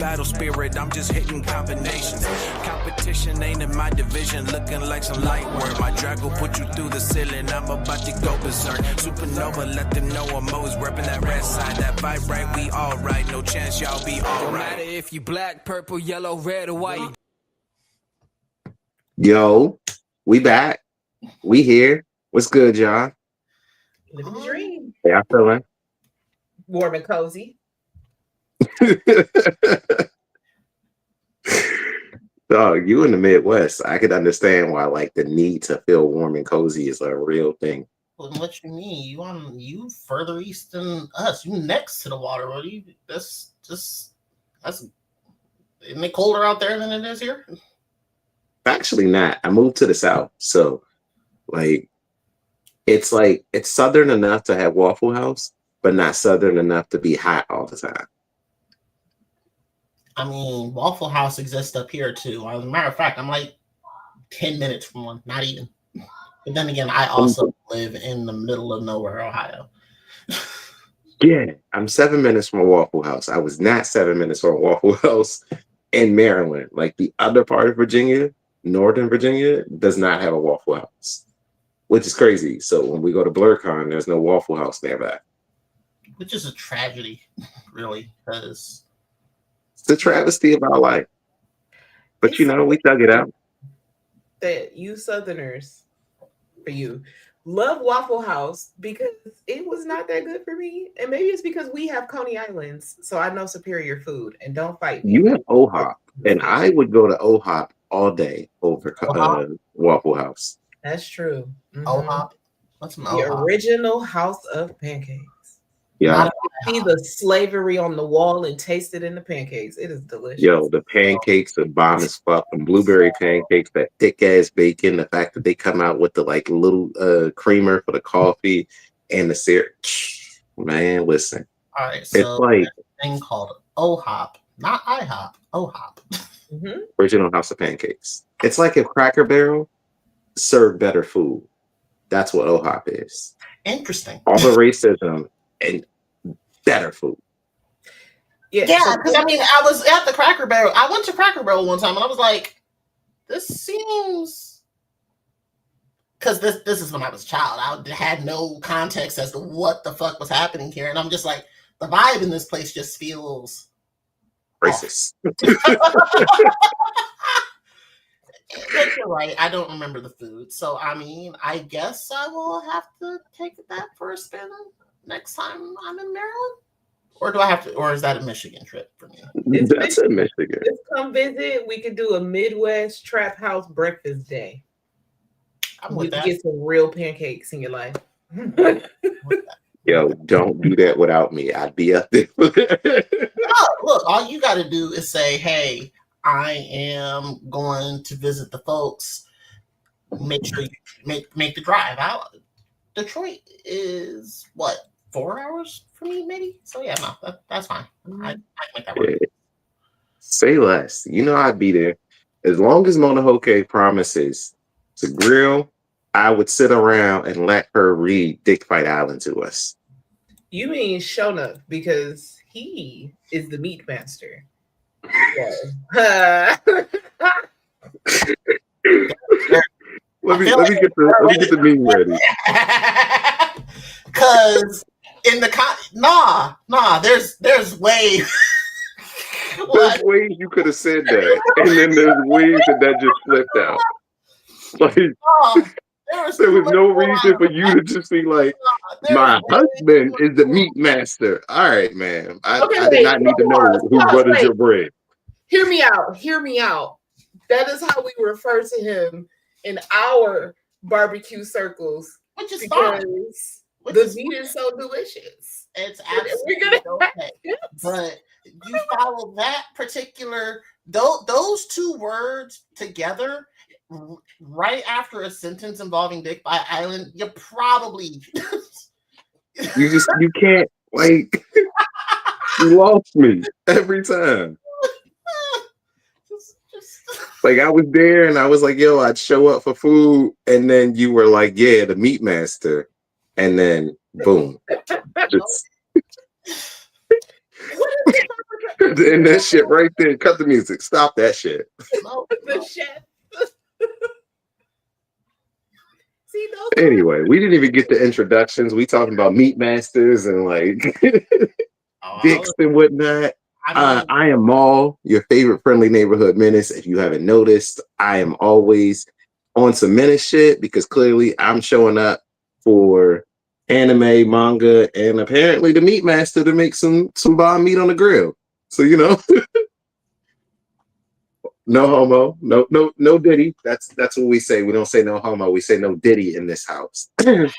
Battle spirit, I'm just hitting combinations. Competition ain't in my division, looking like some light work. My drag will put you through the ceiling, I'm about to go berserk. Supernova, let them know I'm always repping that red side. That vibe right, we all right. No chance y'all be all right. No matter if you black, purple, yellow, red, or white. Yo, we back. We here. What's good, y'all? Living the dream. How y'all feeling? Warm and cozy. Dog, you in the Midwest. I could understand why, like, the need to feel warm and cozy is a real thing. Well, what you mean? You further east than us. You next to the water. What do you? That's isn't it colder out there than it is here? Actually, not. I moved to the South, so it's southern enough to have Waffle House, but not southern enough to be hot all the time. I mean, Waffle House exists up here too. As a matter of fact, I'm like 10 minutes from one, not even. But then again, I also live in the middle of nowhere, Ohio. Yeah, I'm 7 minutes from a Waffle House. I was not 7 minutes from a Waffle House in Maryland. Like, the other part of Virginia, Northern Virginia, does not have a Waffle House, which is crazy. So when we go to BlerdxCon, there's no Waffle House nearby. Which is a tragedy, really, because it's a travesty of our life. But you know, we dug it out. That you Southerners, for you, love Waffle House because it was not that good for me. And maybe it's because we have Coney Islands, so I know superior food. And don't fight me. You have OHOP, and I would go to OHOP all day over Waffle House. That's true. Mm-hmm. OHOP? What's my the OHOP? Original house of pancakes. Yeah. See the slavery on the wall and taste it in the pancakes. It is delicious. Yo, the pancakes are bomb as fuck. And blueberry pancakes, that thick ass bacon, the fact that they come out with the like little creamer for the coffee and the syrup. Man, listen. All right, so it's like a thing called OHOP, not IHOP. OHOP. Mm-hmm. Original House of Pancakes. It's like if Cracker Barrel served better food. That's what OHOP is. Interesting. All the racism and better food. Yeah, because I mean, I was at the Cracker Barrel. I went to Cracker Barrel one time, and I was like, "This seems." Because this is when I was a child. I had no context as to what the fuck was happening here, and I'm just like, the vibe in this place just feels racist. But you're right. I don't remember the food, so I mean, I guess I will have to take that for a spin next time I'm in Maryland. Or do I have to? Or is that a Michigan trip for me? That's a Michigan. Just come visit. We could do a Midwest Trap House breakfast day. You can get some real pancakes in your life. Yo, don't do that without me. I'd be up there. Look, all you got to do is say, "Hey, I am going to visit the folks. Make sure you make the drive out." Detroit is what, 4 hours for me, maybe? So yeah, no, that's fine. I can make that work. Say less. You know I'd be there. As long as Mona Hoke promises to grill, I would sit around and let her read Dick Fight Island to us. You mean Shona, because he is the meat master. Let me get the meme ready. Because in the there's ways. There's ways you could have said that, and then there's ways that just flipped out. Like there was no reason for you to just be like, my husband is the meat master. All right, man. I did not need to know who butters your bread. Hear me out. That is how we refer to him in our barbecue circles. Which is because fine. The meat is so delicious. It's absolutely okay. But you follow that particular, those two words together right after a sentence involving Dick Fight Island, you probably you can't, like, you lost me every time. Like, I was there and I was like, yo, I'd show up for food, and then you were like, yeah, the meat master, and then boom. And that shit right there. Cut the music. Stop that shit. No, The chef. See, those Anyway, we didn't even get the introductions. We talking about meat masters and like dicks and whatnot. I am Maul, your favorite friendly neighborhood menace. If you haven't noticed, I am always on some menace shit because clearly I'm showing up for anime, manga, and apparently the meat master to make some bomb meat on the grill. So no homo, no diddy. That's what we say. We don't say no homo. We say no diddy in this house for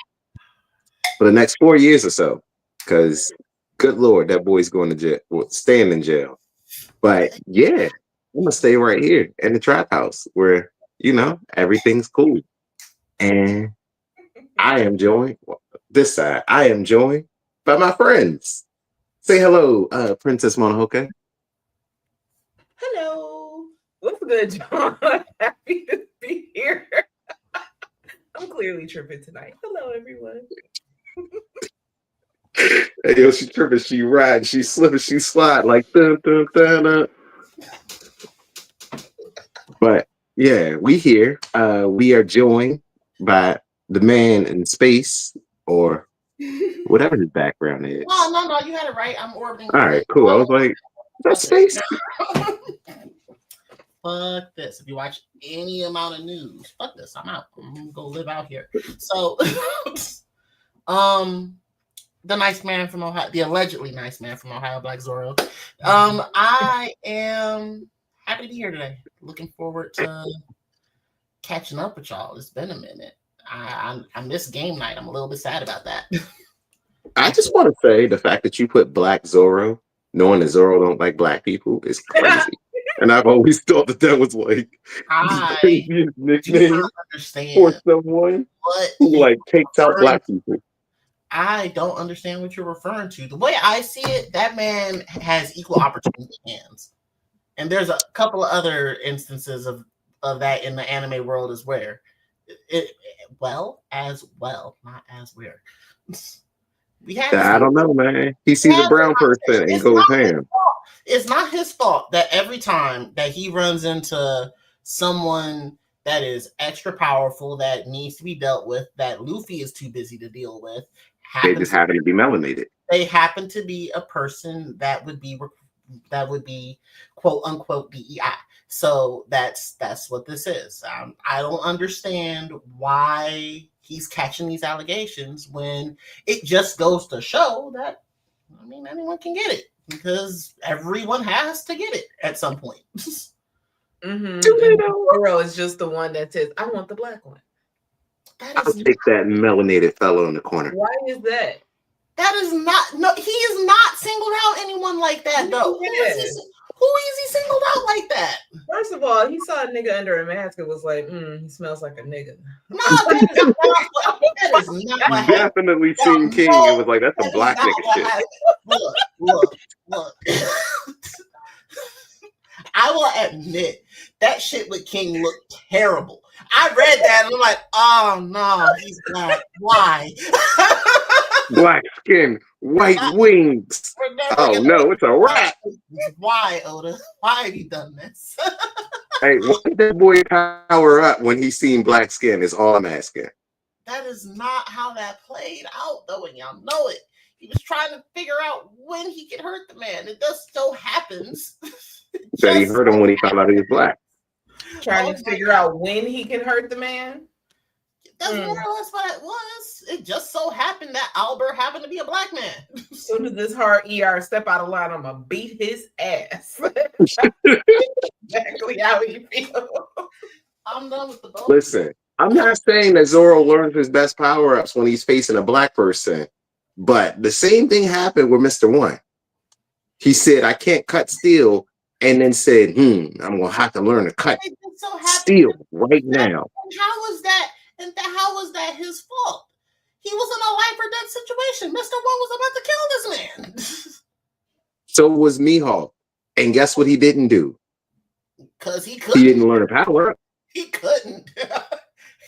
the next 4 years or so. Because, good lord, that boy's going to jail, staying in jail. But yeah, I'm gonna stay right here in the trap house where everything's cool. And I am joined this side. I am joined by my friends. Say hello, Princess Monohoke. Hello. What's good, John? Happy to be here. I'm clearly tripping tonight. Hello, everyone. Hey, yo, she tripping, she riding, she slipping, she slide like dun, dun, dun, dun. But yeah, we here. We are joined by the man in space or whatever his background is. No, you had it right. I'm orbiting. All right, cool. I was like, that's space. Fuck this. If you watch any amount of news, fuck this. I'm out. I'm gonna go live out here. So, the nice man from Ohio, the allegedly nice man from Ohio, Black Zorro. I am happy to be here today. Looking forward to catching up with y'all. It's been a minute. I missed game night. I'm a little bit sad about that. I just want to say the fact that you put Black Zorro, knowing that Zorro don't like black people, is crazy. And I've always thought that was like the craziest nickname for someone who like takes out black people. I don't understand what you're referring to. The way I see it, that man has equal opportunity hands. And there's a couple of other instances of that in the anime world as where not as where. I don't know, man. He sees a brown person and goes ham. It's not his fault that every time that he runs into someone that is extra powerful that needs to be dealt with, that Luffy is too busy to deal with. They just happen to be melanated. They happen to be a person that would be quote unquote DEI. So that's what this is. I don't understand why he's catching these allegations when it just goes to show that anyone can get it because everyone has to get it at some point. Zoro is just the one that says, "I want the black one." I'll take that melanated fellow in the corner. Why is that? That is not. No, he is not singled out anyone like that, though. Who is he singled out like that? First of all, he saw a nigga under a mask and was like, he smells like a nigga. No, that is not what happened. Definitely seen King and was like, that's a black nigga shit. Look. I will admit that shit with King looked terrible. I read that and I'm like, oh no, he's black. Why? Black skin, white wings. Oh no, it's a rat. Why, Oda? Why have you done this? Hey, why did that boy power up when he seen black skin? Is all I'm asking. That is not how that played out, though, and y'all know it. He was trying to figure out when he could hurt the man. It just so happens that he hurt him when he found out he was black. Trying to figure out when he can hurt the man? That's more or less what it was. It just so happened that Albert happened to be a black man. As soon as this hard ER step out of line, I'm gonna beat his ass. Exactly how he feels. I'm done with the boat. Listen, I'm not saying that Zoro learns his best power-ups when he's facing a black person, but the same thing happened with Mr. One. He said, I can't cut steel, and then said, I'm gonna have to learn to cut steel right now. And how was that his fault? He was in a life or death situation. Mr. One was about to kill this man. So was Mihawk. And guess what he didn't do? Because he couldn't. He didn't learn a power up. He couldn't.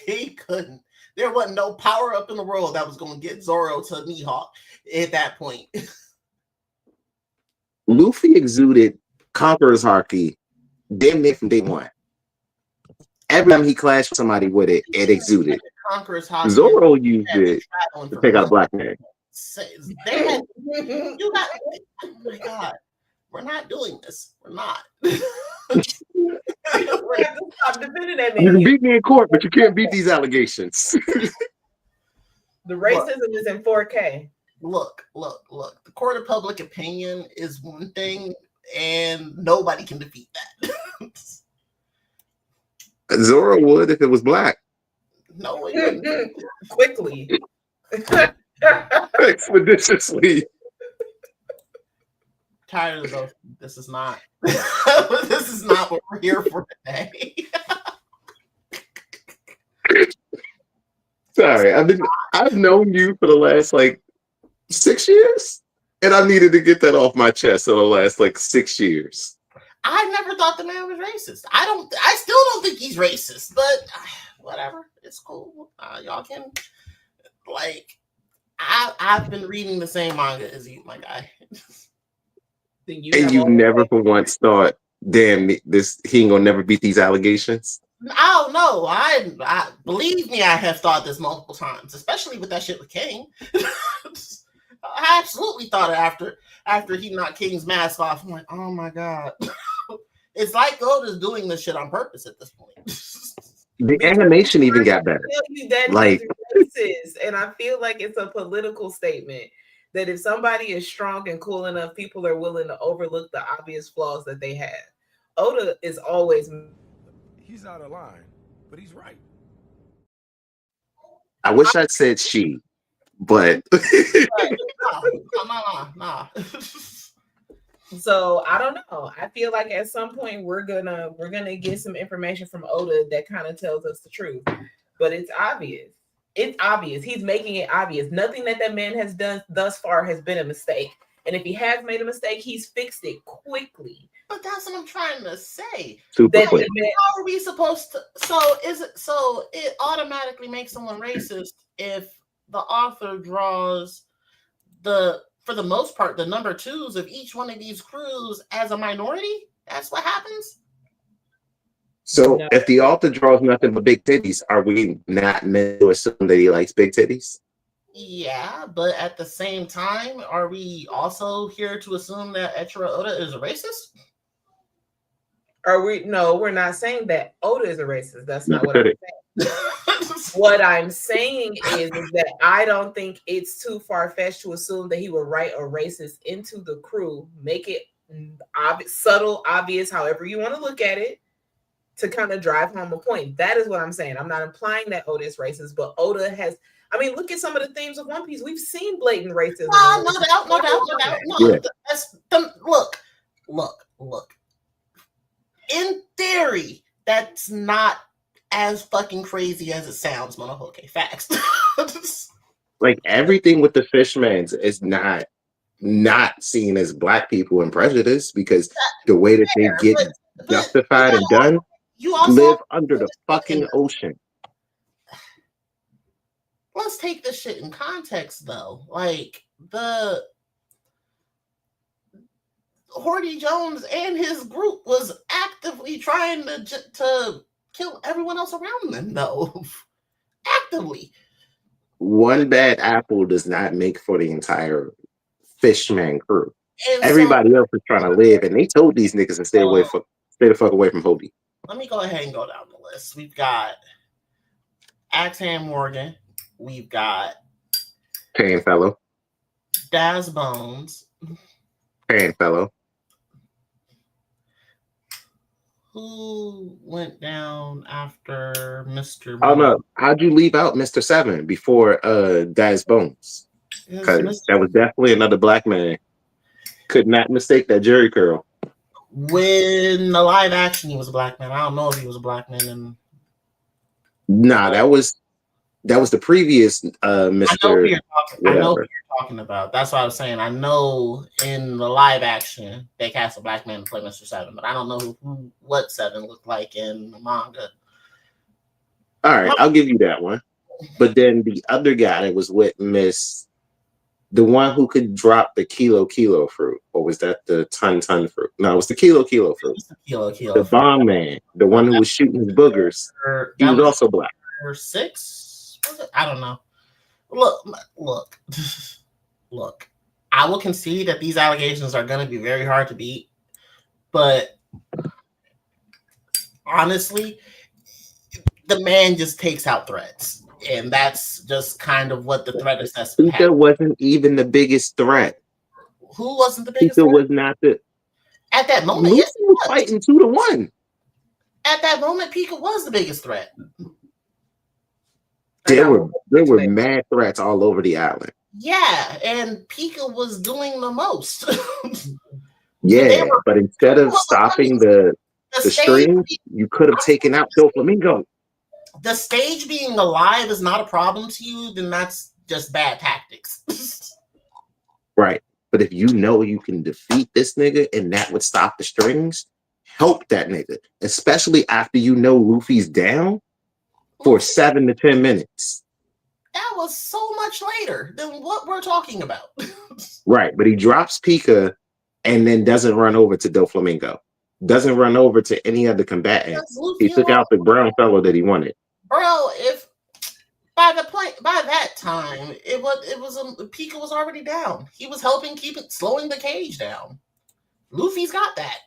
He couldn't. There wasn't no power up in the world that was going to get Zoro to Mihawk at that point. Luffy exuded Conqueror's Haki damn near from day one. Every time he clashed with somebody with it, it exuded. Conqueror's Haki. Zoro used it to take out a black man. They had, you got, oh my God. We're not doing this. We're not. We're going to stop defending that man. You can beat me in court, but you can't beat these allegations. The racism is in 4K. Look. The court of public opinion is one thing, and nobody can defeat that. Zoro would if it was black. No, it wouldn't. Quickly. Expeditiously. Tired of those. This is not what we're here for today. Sorry, I've known you for the last 6 years, and I needed to get that off my chest for the last 6 years. I never thought the man was racist. I still don't think he's racist, but whatever, it's cool. Y'all can I've been reading the same manga as you, my guy. And you never for once thought, damn, he ain't gonna never beat these allegations? Oh no, I believe me, I have thought this multiple times, especially with that shit with King. I absolutely thought it after he knocked King's mask off. I'm like, oh my God. It's like Oda's doing this shit on purpose at this point. The animation even got better. Racist, and I feel like it's a political statement that if somebody is strong and cool enough, people are willing to overlook the obvious flaws that they have. Oda is always... He's out of line, but he's right. I wish I'd said she, but... Nah. So I don't know. I feel like at some point we're gonna get some information from Oda that kind of tells us the truth. But it's obvious. It's obvious. He's making it obvious. Nothing that man has done thus far has been a mistake. And if he has made a mistake, he's fixed it quickly. But that's what I'm trying to say. Super quick. How are we supposed to? So it automatically makes someone racist if the author draws for the most part, the number twos of each one of these crews as a minority? That's what happens? So if the author draws nothing but big titties, are we not meant to assume that he likes big titties? Yeah, but at the same time, are we also here to assume that Eiichiro Oda is a racist? No, we're not saying that Oda is a racist. That's not what I'm saying. What I'm saying is that I don't think it's too far-fetched to assume that he would write a racist into the crew, make it subtle, obvious, however you want to look at it, to kind of drive home a point. That is what I'm saying. I'm not implying that Oda is racist, but Oda has... I mean, look at some of the themes of One Piece. We've seen blatant racism. No doubt. No. Look. In theory, that's not as fucking crazy as it sounds, Monohoke. Facts. Everything with the Fishmans is not seen as black people in prejudice, because the way that they get justified and done, you also live under the fucking ocean. Let's take this shit in context, though. The Horty Jones and his group was actively trying to kill everyone else around them, though. Actively. One bad apple does not make for the entire Fishman crew. And everybody else is trying to live, and they told these niggas to stay the fuck away from Hobie. Let me go ahead and go down the list. We've got Axeham Morgan. We've got Pan Fellow. Daz Bones. Pan Fellow. Who went down after Mr. Oh no, how'd you leave out Mr. Seven before Daz Bones? Because that was definitely another black man. Could not mistake that Jerry curl. When the live action, he was a black man. I don't know if he was a black man. Nah, that was the previous Mr. I know who you're talking about. That's what I was saying. I know in the live action they cast a black man to play Mr. Seven, but I don't know what Seven looked like in the manga. All right, I'll give you that one. But then the other guy that was with Miss The one who could drop the kilo fruit, or was that the ton fruit? No, it was the kilo fruit. The bomb man, the one who was shooting his boogers. He was also black. Or 6? Was it? I don't know. Look. I will concede that these allegations are going to be very hard to beat, but honestly, the man just takes out threats, and that's just kind of what the threat assessment. Pika wasn't even the biggest threat. Who wasn't the biggest? Pika was not the. At that moment, Luffy was fighting 2-1. At that moment, Pika was the biggest threat. There were mad threats all over the island. Yeah, and Pika was doing the most. Yeah, but instead of stopping the stream, you could have taken out Doflamingo. The stage being alive is not a problem to you, then that's just bad tactics. Right. But if you know you can defeat this nigga and that would stop the strings, help that nigga. Especially after you know Luffy's down for 7 to 10 minutes. That was so much later than what we're talking about. Right. But he drops Pika and then doesn't run over to Doflamingo. Doesn't run over to any other combatant. He took out the brown fellow that he wanted. Bro, if by that time, Pika was already down. He was helping slowing the cage down. Luffy's got that.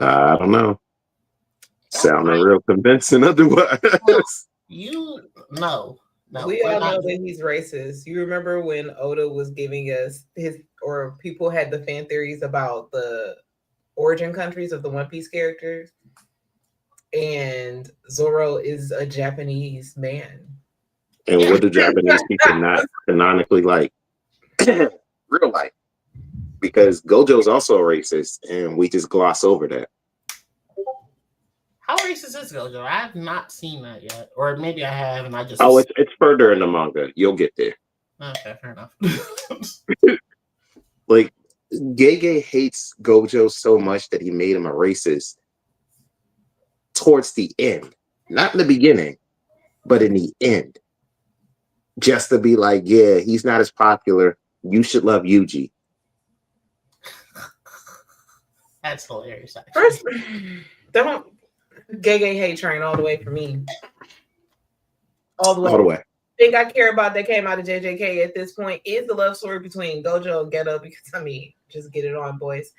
I don't know. Sounding real convincing otherwise. No. We all know that he's racist. You remember when Oda was giving us people had the fan theories about the origin countries of the One Piece characters, and Zoro is a Japanese man. And what do Japanese people not canonically like? Real life. Because Gojo's also a racist, and we just gloss over that. How racist is Gojo? I have not seen that yet. Or maybe I have, and I just... Oh, it's further in the manga. You'll get there. Okay, fair enough. Like, Gege hates Gojo so much that he made him a racist towards the end. Not in the beginning, but in the end. Just to be like, yeah, he's not as popular. You should love Yuji. That's hilarious. First, don't Gege hate train all the way for me. All the way. Thing I care about that came out of JJK at this point is the love story between Gojo and Geto, because just get it on, boys.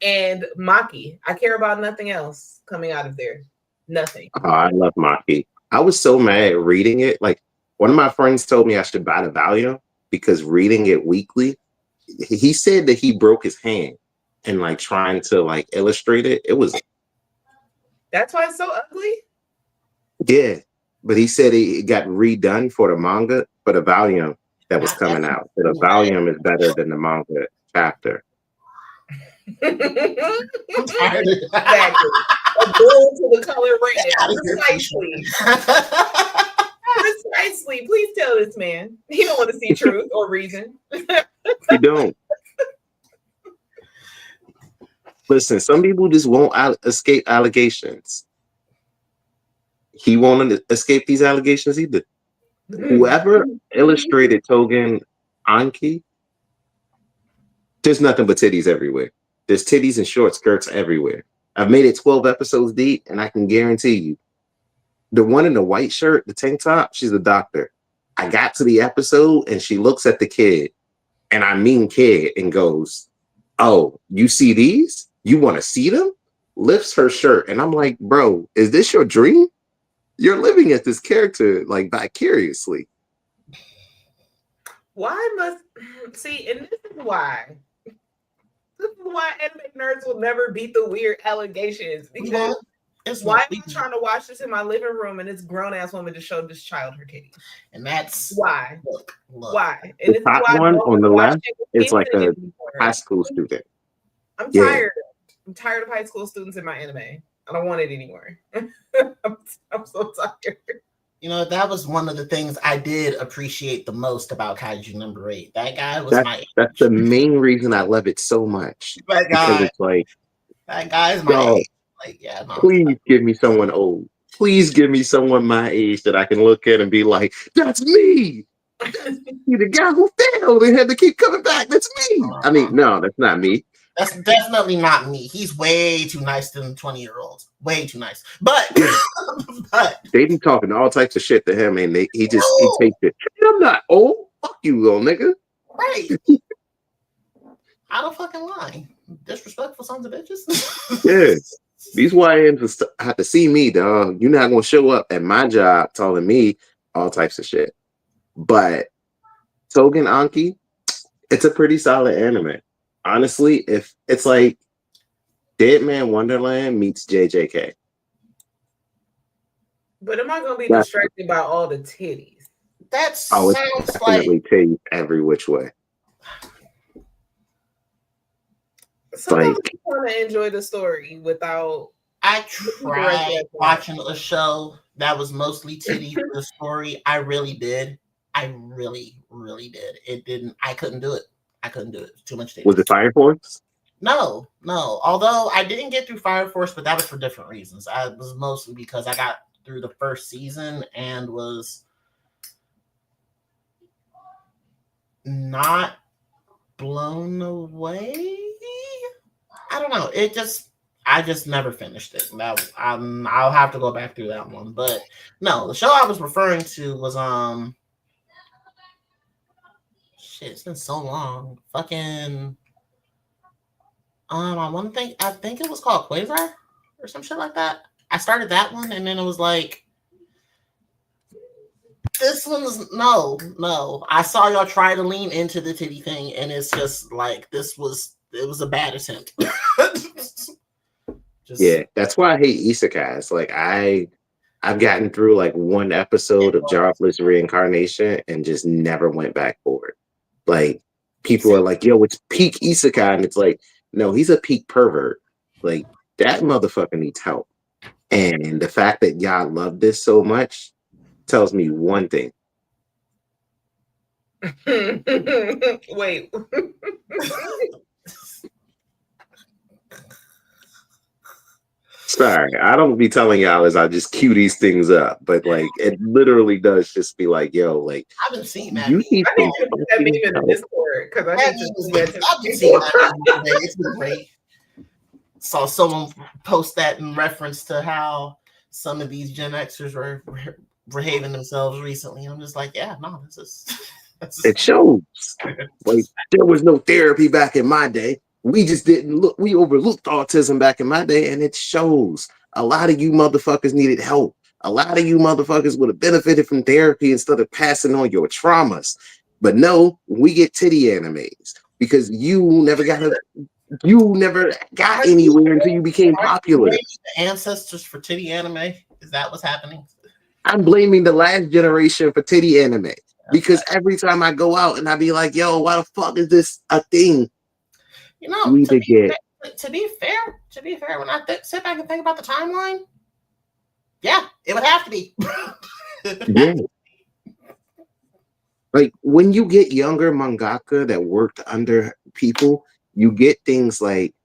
And Maki. I care about nothing else coming out of there. Nothing. Oh, I love Maki. I was so mad reading it. Like, one of my friends told me I should buy the volume because reading it weekly, he said that he broke his hand and like trying to like illustrate it. It was. That's why it's so ugly? Yeah. But he said it got redone for the manga, for the volume that was coming out. So the volume is better than the manga chapter. I'm tired of exactly. A bull to the color red. Precisely. Please tell this man. He don't want to see truth or reason. You don't. Listen, some people just won't escape allegations. He won't escape these allegations either. Whoever illustrated Togen Anki, there's nothing but titties everywhere. There's titties and short skirts everywhere. I've made it 12 episodes deep, and I can guarantee you, the one in the white shirt, the tank top, she's a doctor. I got to the episode, and she looks at the kid, and I mean kid, and goes, "Oh, you see these? You want to see them?" Lifts her shirt, and I'm like, bro, is this your dream? You're living as this character, like, vicariously. Why must... See, and this is why. This is why anime nerds will never beat the weird allegations. Because why am I trying to watch this in my living room and this grown-ass woman just showed this child her titties? And that's... Why? Look. Why? And the top one on the left is like a high school student. I'm tired. I'm tired of high school students in my anime. I don't want it anymore. I'm so tired. You know, that was one of the things I did appreciate the most about Kaiju number 8. That guy was That's the main reason I love it so much. That guy. Because it's like, that guy's my age. Like, yeah, no. Please give me someone old. Please give me someone my age that I can look at and be like, that's me. He's the guy who failed and had to keep coming back. That's me. I mean, no, that's not me. That's definitely not me. He's way too nice to 20-year-olds. Way too nice. But they be talking all types of shit to him, and he takes it. I'm not old. Fuck you, little nigga. Right. I don't fucking lie. Disrespectful sons of bitches. Yeah. These YNs have to see me, dog. You're not gonna show up at my job telling me all types of shit. But Togen Anki, it's a pretty solid anime. Honestly, if it's like Dead Man Wonderland meets JJK. But am I gonna be distracted by all the titties? That sounds definitely titties every which way. Sometimes you want to enjoy the story without. I tried watching a show that was mostly titties for the story. I really did. I really, really did. It didn't. I couldn't do it. I couldn't do it. Too much titties. Was it Fire Force? No. Although I didn't get through Fire Force, but that was for different reasons. I was mostly because I got through the first season and was not blown away. I don't know. I just never finished it. I'll have to go back through that one. But no, the show I was referring to was shit, it's been so long. Fucking I think it was called Quasar or some shit like that. I started that one and then it was like this one's no. I saw y'all try to lean into the titty thing and it's just like it was a bad attempt. Yeah, that's why I hate isekais. Like I've gotten through like one episode of Jobless Reincarnation and just never went back for it. Like people are like, yo, it's peak isekai, and it's like, no, he's a peak pervert. Like that motherfucker needs help. And the fact that y'all love this so much tells me one thing. Wait. Sorry, I don't be telling y'all as I just cue these things up, but like it literally does just be like, yo, like I haven't seen that. You need I need to put that meme in the Discord because I need to see that. I've been seeing that. It's been great. Saw someone post that in reference to how some of these Gen Xers were behaving themselves recently. I'm just like, yeah, no, this is. It shows. Like there was no therapy back in my day. We just didn't look. We overlooked autism back in my day, and it shows. A lot of you motherfuckers needed help. A lot of you motherfuckers would have benefited from therapy instead of passing on your traumas. But no, we get titty animes because you never got anywhere until you became popular. The ancestors for titty anime? Is that what's happening? I'm blaming the last generation for titty anime because every time I go out and I be like, yo, why the fuck is this a thing? You know, to be fair, when I sit back and think about the timeline, yeah, it would have to be. Yeah. Like when you get younger mangaka that worked under people, you get things like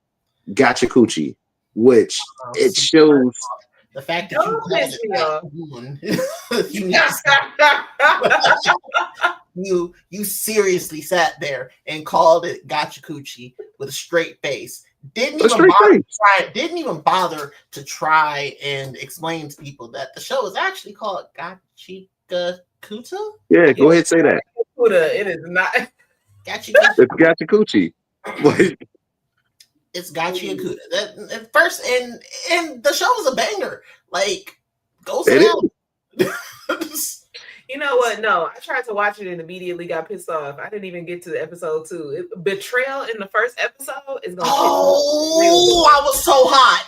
Gachakuchi, which it shows. The fact that you seriously sat there and called it Gachakuchi with a straight face. Didn't even bother to try and explain to people that the show is actually called Gachikakuta. Yeah, go ahead, say that. It is not Gachikakuta. It's Gachakuchi. It's Gachiakuta. That first, and the show was a banger. Like, go sit down. You know what? No, I tried to watch it and immediately got pissed off. I didn't even get to episode 2. Betrayal in the first episode is going to I was so hot.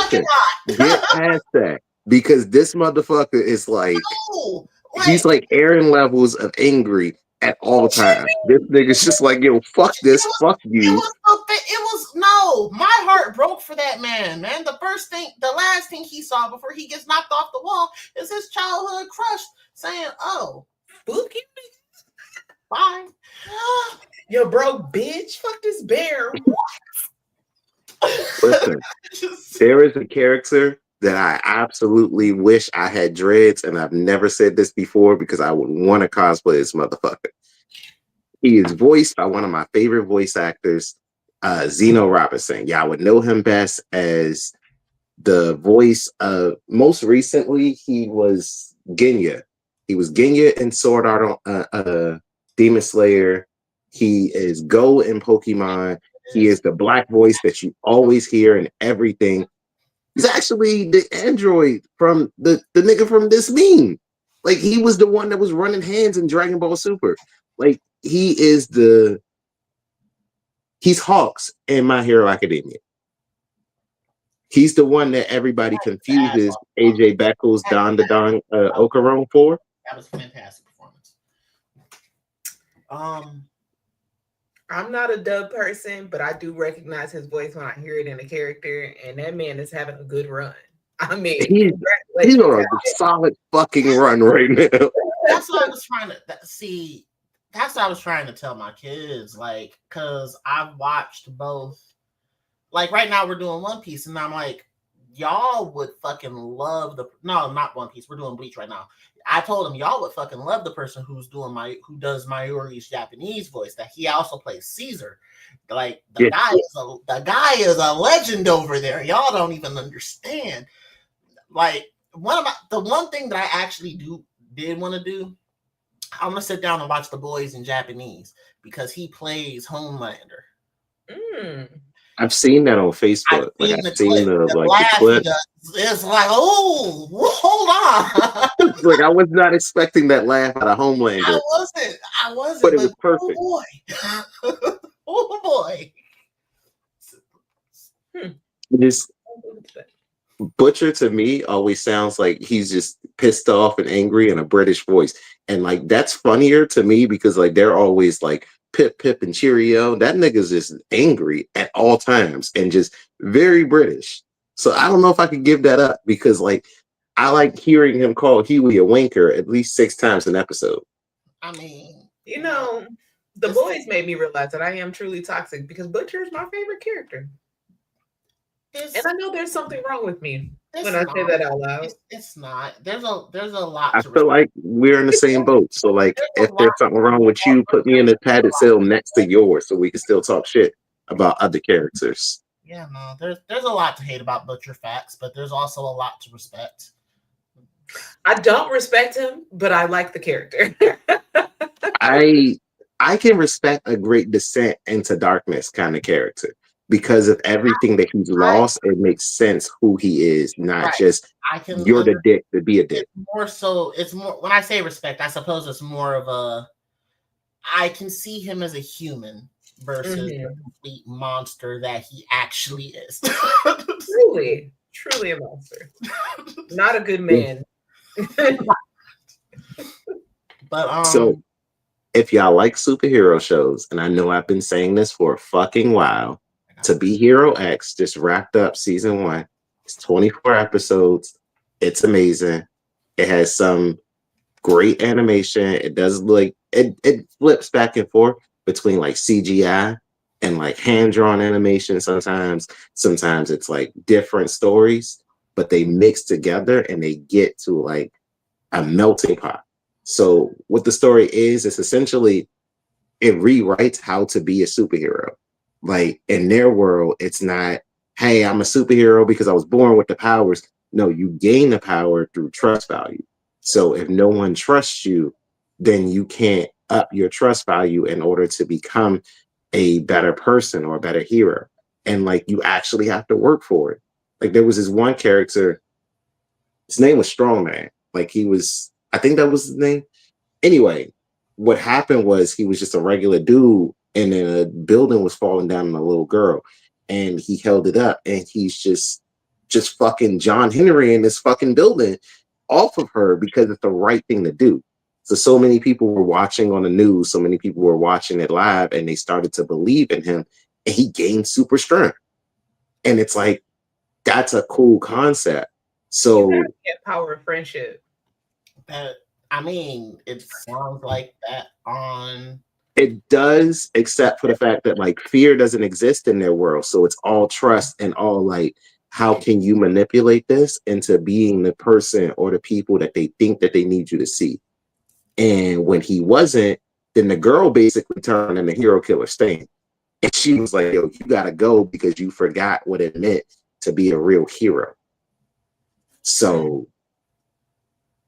Fucking hot. Get past that. Because this motherfucker is like, he's like Aaron levels of angry at all times. This nigga's just like, yo, fuck this, fuck you. My heart broke for that man. The last thing he saw before he gets knocked off the wall is his childhood crush saying, oh, spooky, bye. You broke bitch, fuck this bear. Listen, there is a character that I absolutely wish I had dreads, and I've never said this before because I would want to cosplay this motherfucker. He is voiced by one of my favorite voice actors, Zeno Robinson. Y'all would know him best as the voice of, most recently, he was Genya. He was Genya in Sword Art Demon Slayer. He is Go in Pokemon. He is the black voice that you always hear in everything. He's actually the android from the nigga from this meme. Like, he was the one that was running hands in Dragon Ball Super. Like, he's Hawks in My Hero Academia. He's the one that everybody confuses AJ Beckles, Don Okarone for. That was a fantastic performance. I'm not a dub person, but I do recognize his voice when I hear it in a character, and that man is having a good run. I mean, he's on a solid fucking run right now. That's what I was trying to see. That's what I was trying to tell my kids, like, because I've watched both. Like, right now we're doing One Piece, and I'm like, y'all would fucking love no, not One Piece. We're doing Bleach right now. I told him y'all would fucking love the person who does Mayuri's Japanese voice. That he also plays Caesar. Like, the guy is a legend over there. Y'all don't even understand. Like, the one thing that I actually did want to do, I'm gonna sit down and watch The Boys in Japanese because he plays Homelander. I've seen that on Facebook. I've seen the clip. It's like, oh, hold on. Like, I was not expecting that laugh out of Homelander. I wasn't. But it was perfect. Oh boy. Oh boy. This Butcher to me always sounds like he's just pissed off and angry in a British voice. And like, that's funnier to me because like they're always like pip pip and cheerio. That nigga's just angry at all times and just very British. So I don't know if I could give that up because like I like hearing him call Huey a wanker at least 6 times an episode. I mean, The Boys made me realize that I am truly toxic because Butcher is my favorite character. And I know there's something wrong with me when I say that out loud. It's not. There's a lot. I feel like we're in the same boat. So like, if there's something wrong with you, put me in a padded cell next to yours so we can still talk shit about other characters. Yeah, no, there's a lot to hate about Butcher Facts, but there's also a lot to respect. I don't respect him, but I like the character. I can respect a great descent into darkness kind of character. Because of everything that he's lost, it makes sense who he is, not just you're the dick to be a dick. It's more when I say respect, I suppose it's more of I can see him as a human versus the complete monster that he actually is. Truly a monster. Not a good man. But so if y'all like superhero shows, and I know I've been saying this for a fucking while, To Be Hero X just wrapped up season 1. It's 24 episodes. It's amazing. It has some great animation. It does like it flips back and forth between like CGI and like hand-drawn animation sometimes. Sometimes it's like different stories, but they mix together and they get to like a melting pot. So what the story is essentially it rewrites how to be a superhero. Like in their world, it's not, hey, I'm a superhero because I was born with the powers. No, you gain the power through trust value. So if no one trusts you, then you can't up your trust value in order to become a better person or a better hero. And like, you actually have to work for it. Like there was this one character, his name was Strongman. Like I think that was his name. Anyway, what happened was he was just a regular dude and then a building was falling down on a little girl and he held it up and he's just fucking John Henry in this fucking building off of her because it's the right thing to do. So many people were watching on the news, so many people were watching it live and they started to believe in him and he gained super strength. And it's like, that's a cool concept. So power of friendship. It sounds like that on... It does, except for the fact that like fear doesn't exist in their world. So it's all trust and all like how can you manipulate this into being the person or the people that they think that they need you to see? And when he wasn't, then the girl basically turned in the hero killer Stain. And she was like, yo, you gotta go because you forgot what it meant to be a real hero. So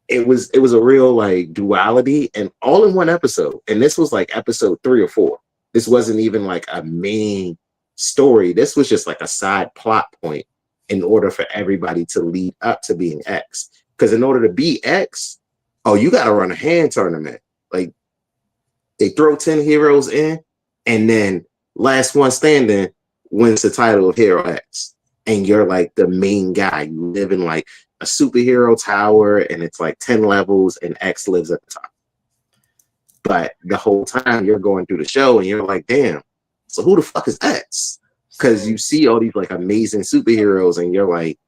it was a real like duality, and all in one episode. And this was like episode 3 or 4. This wasn't even like a main story. This was just like a side plot point in order for everybody to lead up to being X. Because in order to be X, oh, you got to run a hand tournament. Like they throw 10 heroes in, and then last one standing wins the title of Hero X. And you're like the main guy. You live in like a superhero tower, and it's like 10 levels, and X lives at the top. But the whole time you're going through the show, and you're like, damn, so who the fuck is X? Because you see all these like amazing superheroes, and you're like,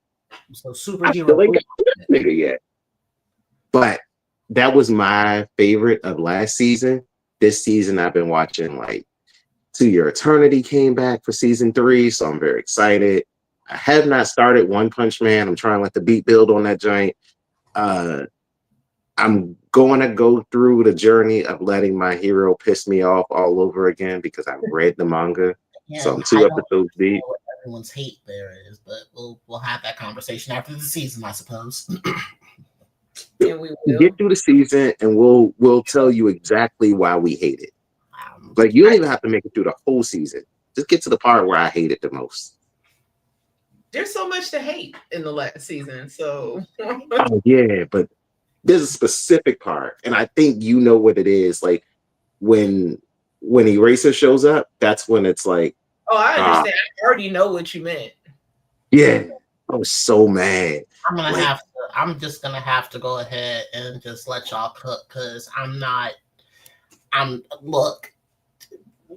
so superhero I like that nigga yet. But that was my favorite of last season. This season, I've been watching like To Your Eternity came back for season 3, so I'm very excited. I have not started One Punch Man. I'm trying to let the beat build on that joint. I'm going to go through the journey of letting my hero piss me off all over again because I've read the manga. Yeah, so I'm 2 episodes deep. What everyone's hate there is, but we'll have that conversation after the season, I suppose. And we will get through the season, and we'll tell you exactly why we hate it. Like you don't even have to make it through the whole season. Just get to the part where I hate it the most. There's so much to hate in the last season, so oh yeah, but there's a specific part, and I think you know what it is. Like when Eraser shows up, that's when it's like, oh, I understand. I already know what you meant. Yeah, I was so mad. I'm just gonna have to go ahead and just let y'all cook because look.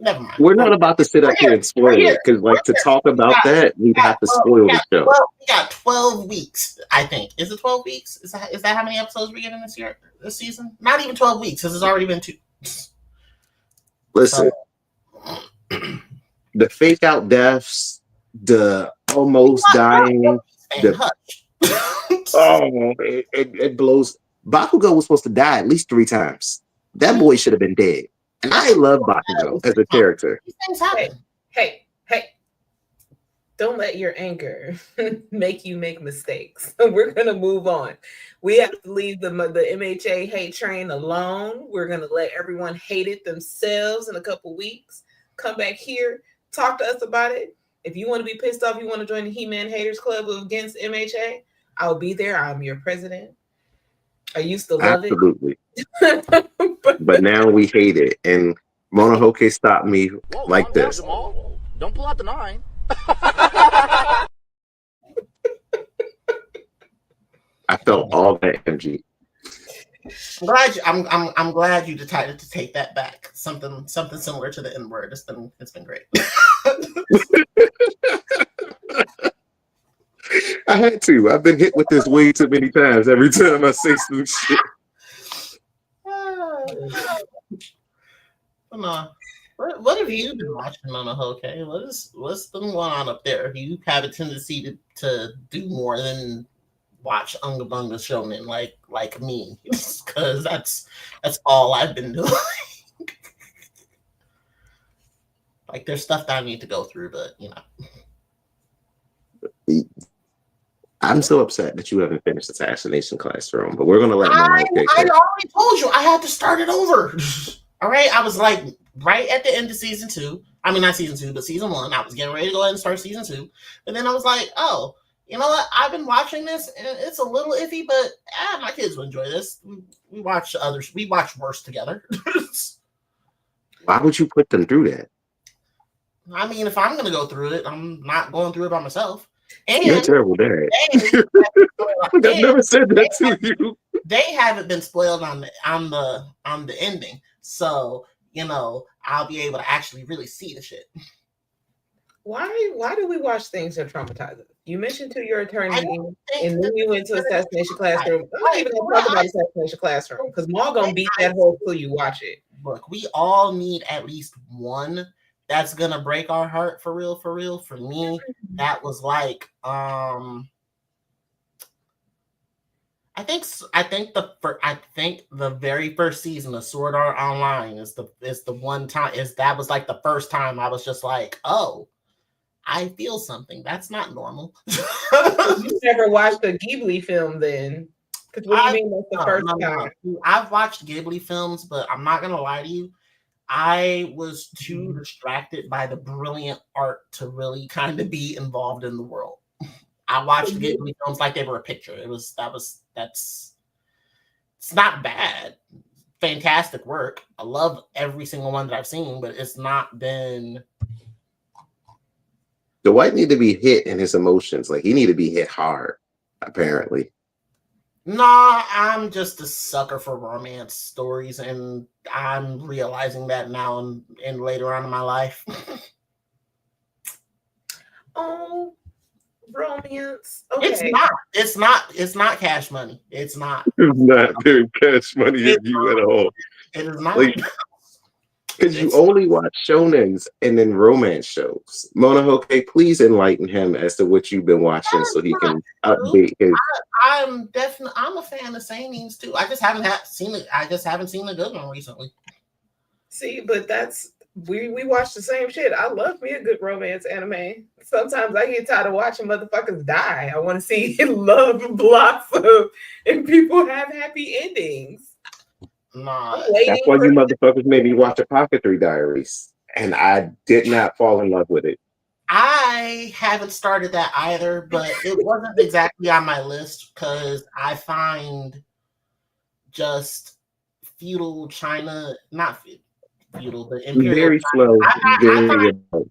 Never mind. We're not about to sit up here and spoil it because, like, to talk about that, we'd have to spoil the show. We got 12 weeks, I think. Is it 12 weeks? Is that how many episodes we're getting this season? Not even 12 weeks, because it's already been 2. Listen, the fake out deaths, the almost dying, it blows. Bakugo was supposed to die at least 3 times. That boy should have been dead. And I love Bakugo as a character. Hey. Don't let your anger make you make mistakes. We're going to move on. We have to leave the MHA hate train alone. We're going to let everyone hate it themselves in a couple weeks. Come back here, talk to us about it. If you want to be pissed off, you want to join the He-Man Haters Club against MHA, I'll be there. I'm your president. I used to love Absolutely. But now we hate it. And Monohoke stopped me like this. Don't pull out the 9. I felt all that energy. I'm glad you decided to take that back. Something similar to the N-word. It's been great. I had to. I've been hit with this way too many times. Every time I say some shit. What have you been watching on the Hoke? What's been going on up there? You have a tendency to do more than watch Unga Bunga Shonen like me, because that's all I've been doing. Like there's stuff that I need to go through, but you know. I'm so upset that you haven't finished Assassination Classroom, but we're gonna let I already told you I had to start it over. All right, I was like right at the end of season 2. I mean, not season 2, but season 1. I was getting ready to go ahead and start season 2, but then I was like, oh, you know what? I've been watching this, and it's a little iffy, but my kids will enjoy this. We watch others. We watch worse together. Why would you put them through that? I mean, if I'm gonna go through it, I'm not going through it by myself. And you're a terrible dad. I've never said that to you. They haven't been spoiled on the ending, so you know I'll be able to actually really see the shit. Why do we watch things that traumatize us? You mentioned To Your Eternity, and then you went to Assassination Classroom. I'm not even gonna talk about Assassination Classroom because Maul gonna beat that hole till you watch it. Look, we all need at least one that's gonna break our heart for real. For me, that was like I think the very first season of Sword Art Online is the one time that was like the first time I was just like, oh, I feel something. That's not normal. You never watched a Ghibli film then? Because what do you mean that's the first time? I've watched Ghibli films, but I'm not gonna lie to you. I was too distracted by the brilliant art to really kind of be involved in the world. I watched Ghibli films like they were a picture. It's not bad. Fantastic work. I love every single one that I've seen, but it's not been. The white need to be hit in his emotions. Like he need to be hit hard, apparently. Nah, I'm just a sucker for romance stories, and I'm realizing that now and later on in my life. Oh, romance. Okay. It's not cash money. It's not. It's not very cash money of you at all. It is not. Like, because you only watch shonens and then romance shows. Monohoke, please enlighten him as to what you've been watching so he can update his. I'm a fan of seinens too. I just haven't seen it. I just haven't seen a good one recently. See, but that's we watch the same shit. I love me a good romance anime. Sometimes I get tired of watching motherfuckers die. I want to see love blossom and people have happy endings. Nah, that's why you motherfuckers made me watch Apothecary Diaries, and I did not fall in love with it. I haven't started that either, but it wasn't exactly on my list because I find just feudal China, not feudal, but imperial very China. slow.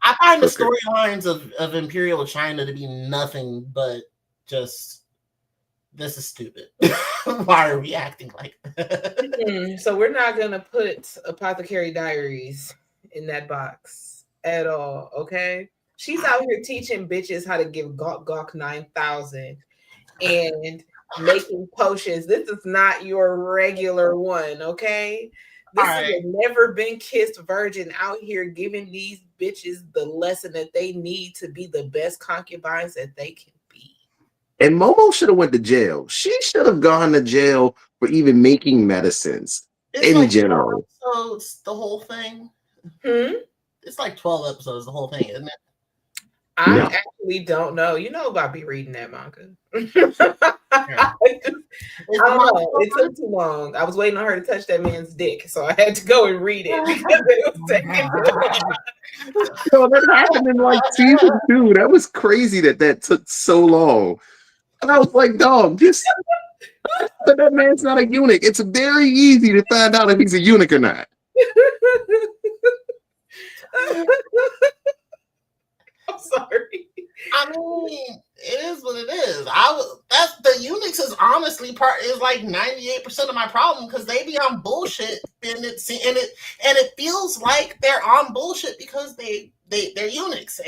I find the storylines of imperial China to be nothing but just, this is stupid. Why are we acting like that? So we're not going to put Apothecary Diaries in that box at all, okay? She's out here teaching bitches how to give Gawk 9,000 and making potions. This is not your regular one, okay? This is a never been kissed virgin out here giving these bitches the lesson that they need to be the best concubines that they can be. And Momo should have went to jail. She should have gone to jail for even making medicines in general. So it's the whole thing. It's like 12 episodes, the whole thing, isn't it? I actually don't know. You know about me reading that manga. I don't know. It took too long. I was waiting on her to touch that man's dick, so I had to go and read it because it was taking too long. So that happened in like season 2. That was crazy that took so long. And I was like, dog, but that man's not a eunuch. It's very easy to find out if he's a eunuch or not. I'm sorry. I mean, it is what it is. That's the eunuchs is honestly like 98% of my problem because they be on bullshit and it feels like they're on bullshit because they're eunuchs.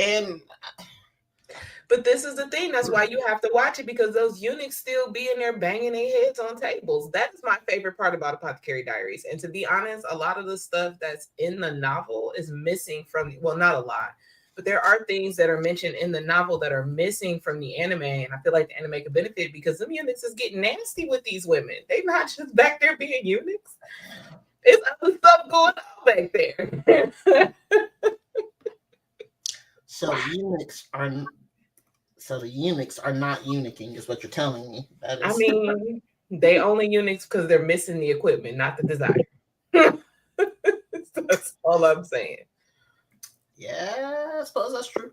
But this is the thing. That's why you have to watch it, because those eunuchs still be in there banging their heads on tables. That is my favorite part about Apothecary Diaries. And to be honest, a lot of the stuff that's in the novel is missing from, well, not a lot, but there are things that are mentioned in the novel that are missing from the anime. And I feel like the anime could benefit because them eunuchs is getting nasty with these women. They're not just back there being eunuchs. There's other stuff going on back there. So the eunuchs are not eunuching, is what you're telling me. That is... I mean, they only eunuchs because they're missing the equipment, not the desire. That's all I'm saying. Yeah, I suppose that's true.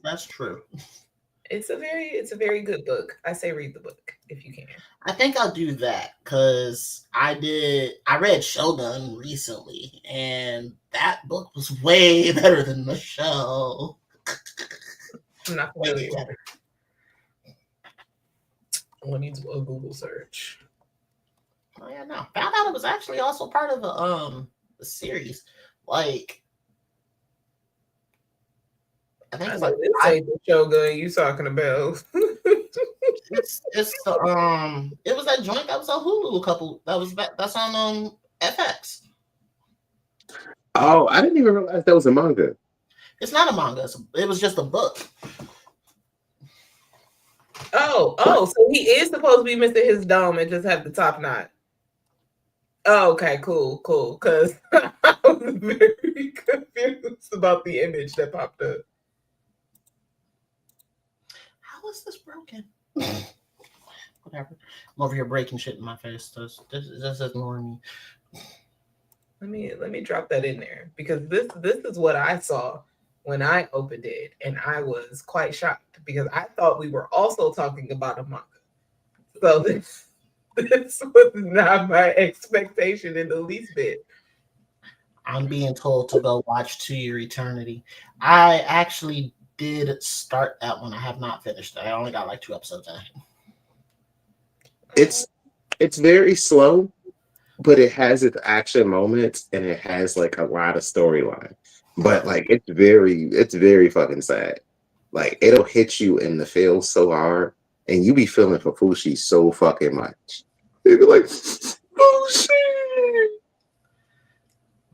That's true. It's a very good book. I say read the book if you can. I think I'll do that because I read Shogun recently, and that book was way better than the show. I'm not familiar with it. Let me do a Google search. Oh yeah, no. Found out it was actually also part of the series. Like, I think it's like this ain't the Shogun you talking about. it's the it was that joint that was on Hulu that's on FX. Oh, I didn't even realize that was a manga. It's not a manga. It was just a book. Oh, so he is supposed to be missing his dome and just have the top knot. Oh, okay, cool. Because I was very confused about the image that popped up. How is this broken? Whatever. I'm over here breaking shit in my face. Just ignore me. Let me drop that in there because this is what I saw when I opened it, and I was quite shocked because I thought we were also talking about a manga. So this was not my expectation in the least bit. I'm being told to go watch To Your Eternity. I actually did start that one. I have not finished it. I only got like 2 episodes in. It's very slow, but it has its action moments and it has like a lot of storyline. But like it's very fucking sad. Like it'll hit you in the feels so hard, and you be feeling for Fushi so fucking much. They be like, Fushi.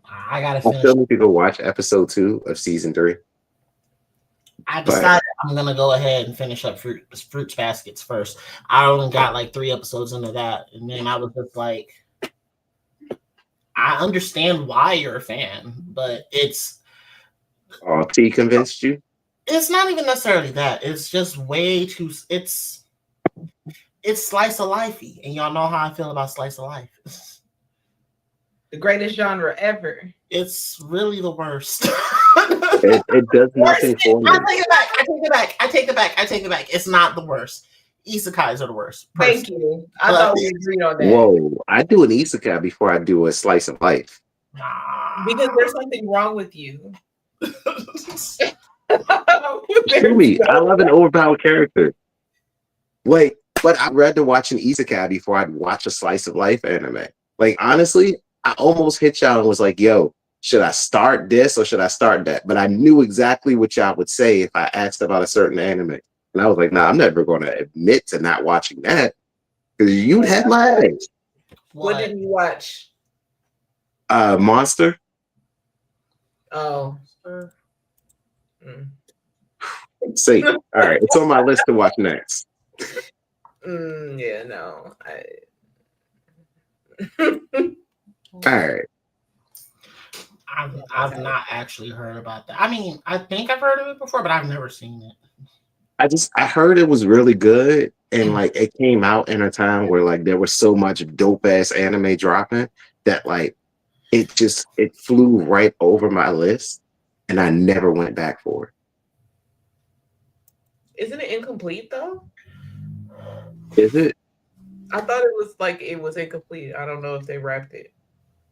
I gotta finish. I still need to go watch episode 2 of season 3. I decided I'm gonna go ahead and finish up Fruits Baskets first. I only got like 3 episodes into that, and then I was just like, I understand why you're a fan, but it's. Oh, T convinced you? It's not even necessarily that. It's just way too. It's slice of lifey, and y'all know how I feel about slice of life. The greatest genre ever. It's really the worst. It does nothing for me. I take it back. It's not the worst. Isekais are the worst. Thank you. I thought we agreed on that. Whoa, I do an isekai before I do a slice of life. Because there's something wrong with you. Truly, I love an overpowered character. Like, but I'd rather watch an isekai before I'd watch a slice of life anime. Like, honestly, I almost hit y'all and was like, yo, should I start this or should I start that? But I knew exactly what y'all would say if I asked about a certain anime. And I was like, nah, I'm never going to admit to not watching that because you'd have my ass. What did you watch? Monster. Oh. See, all right, it's on my list to watch next. Yeah, no. All right. I've not actually heard about that. I mean, I think I've heard of it before, but I've never seen it. I heard it was really good, and like it came out in a time where like there was so much dope ass anime dropping that like it flew right over my list, and I never went back for it. Isn't it incomplete though? Is it? I thought it was incomplete. I don't know if they wrapped it.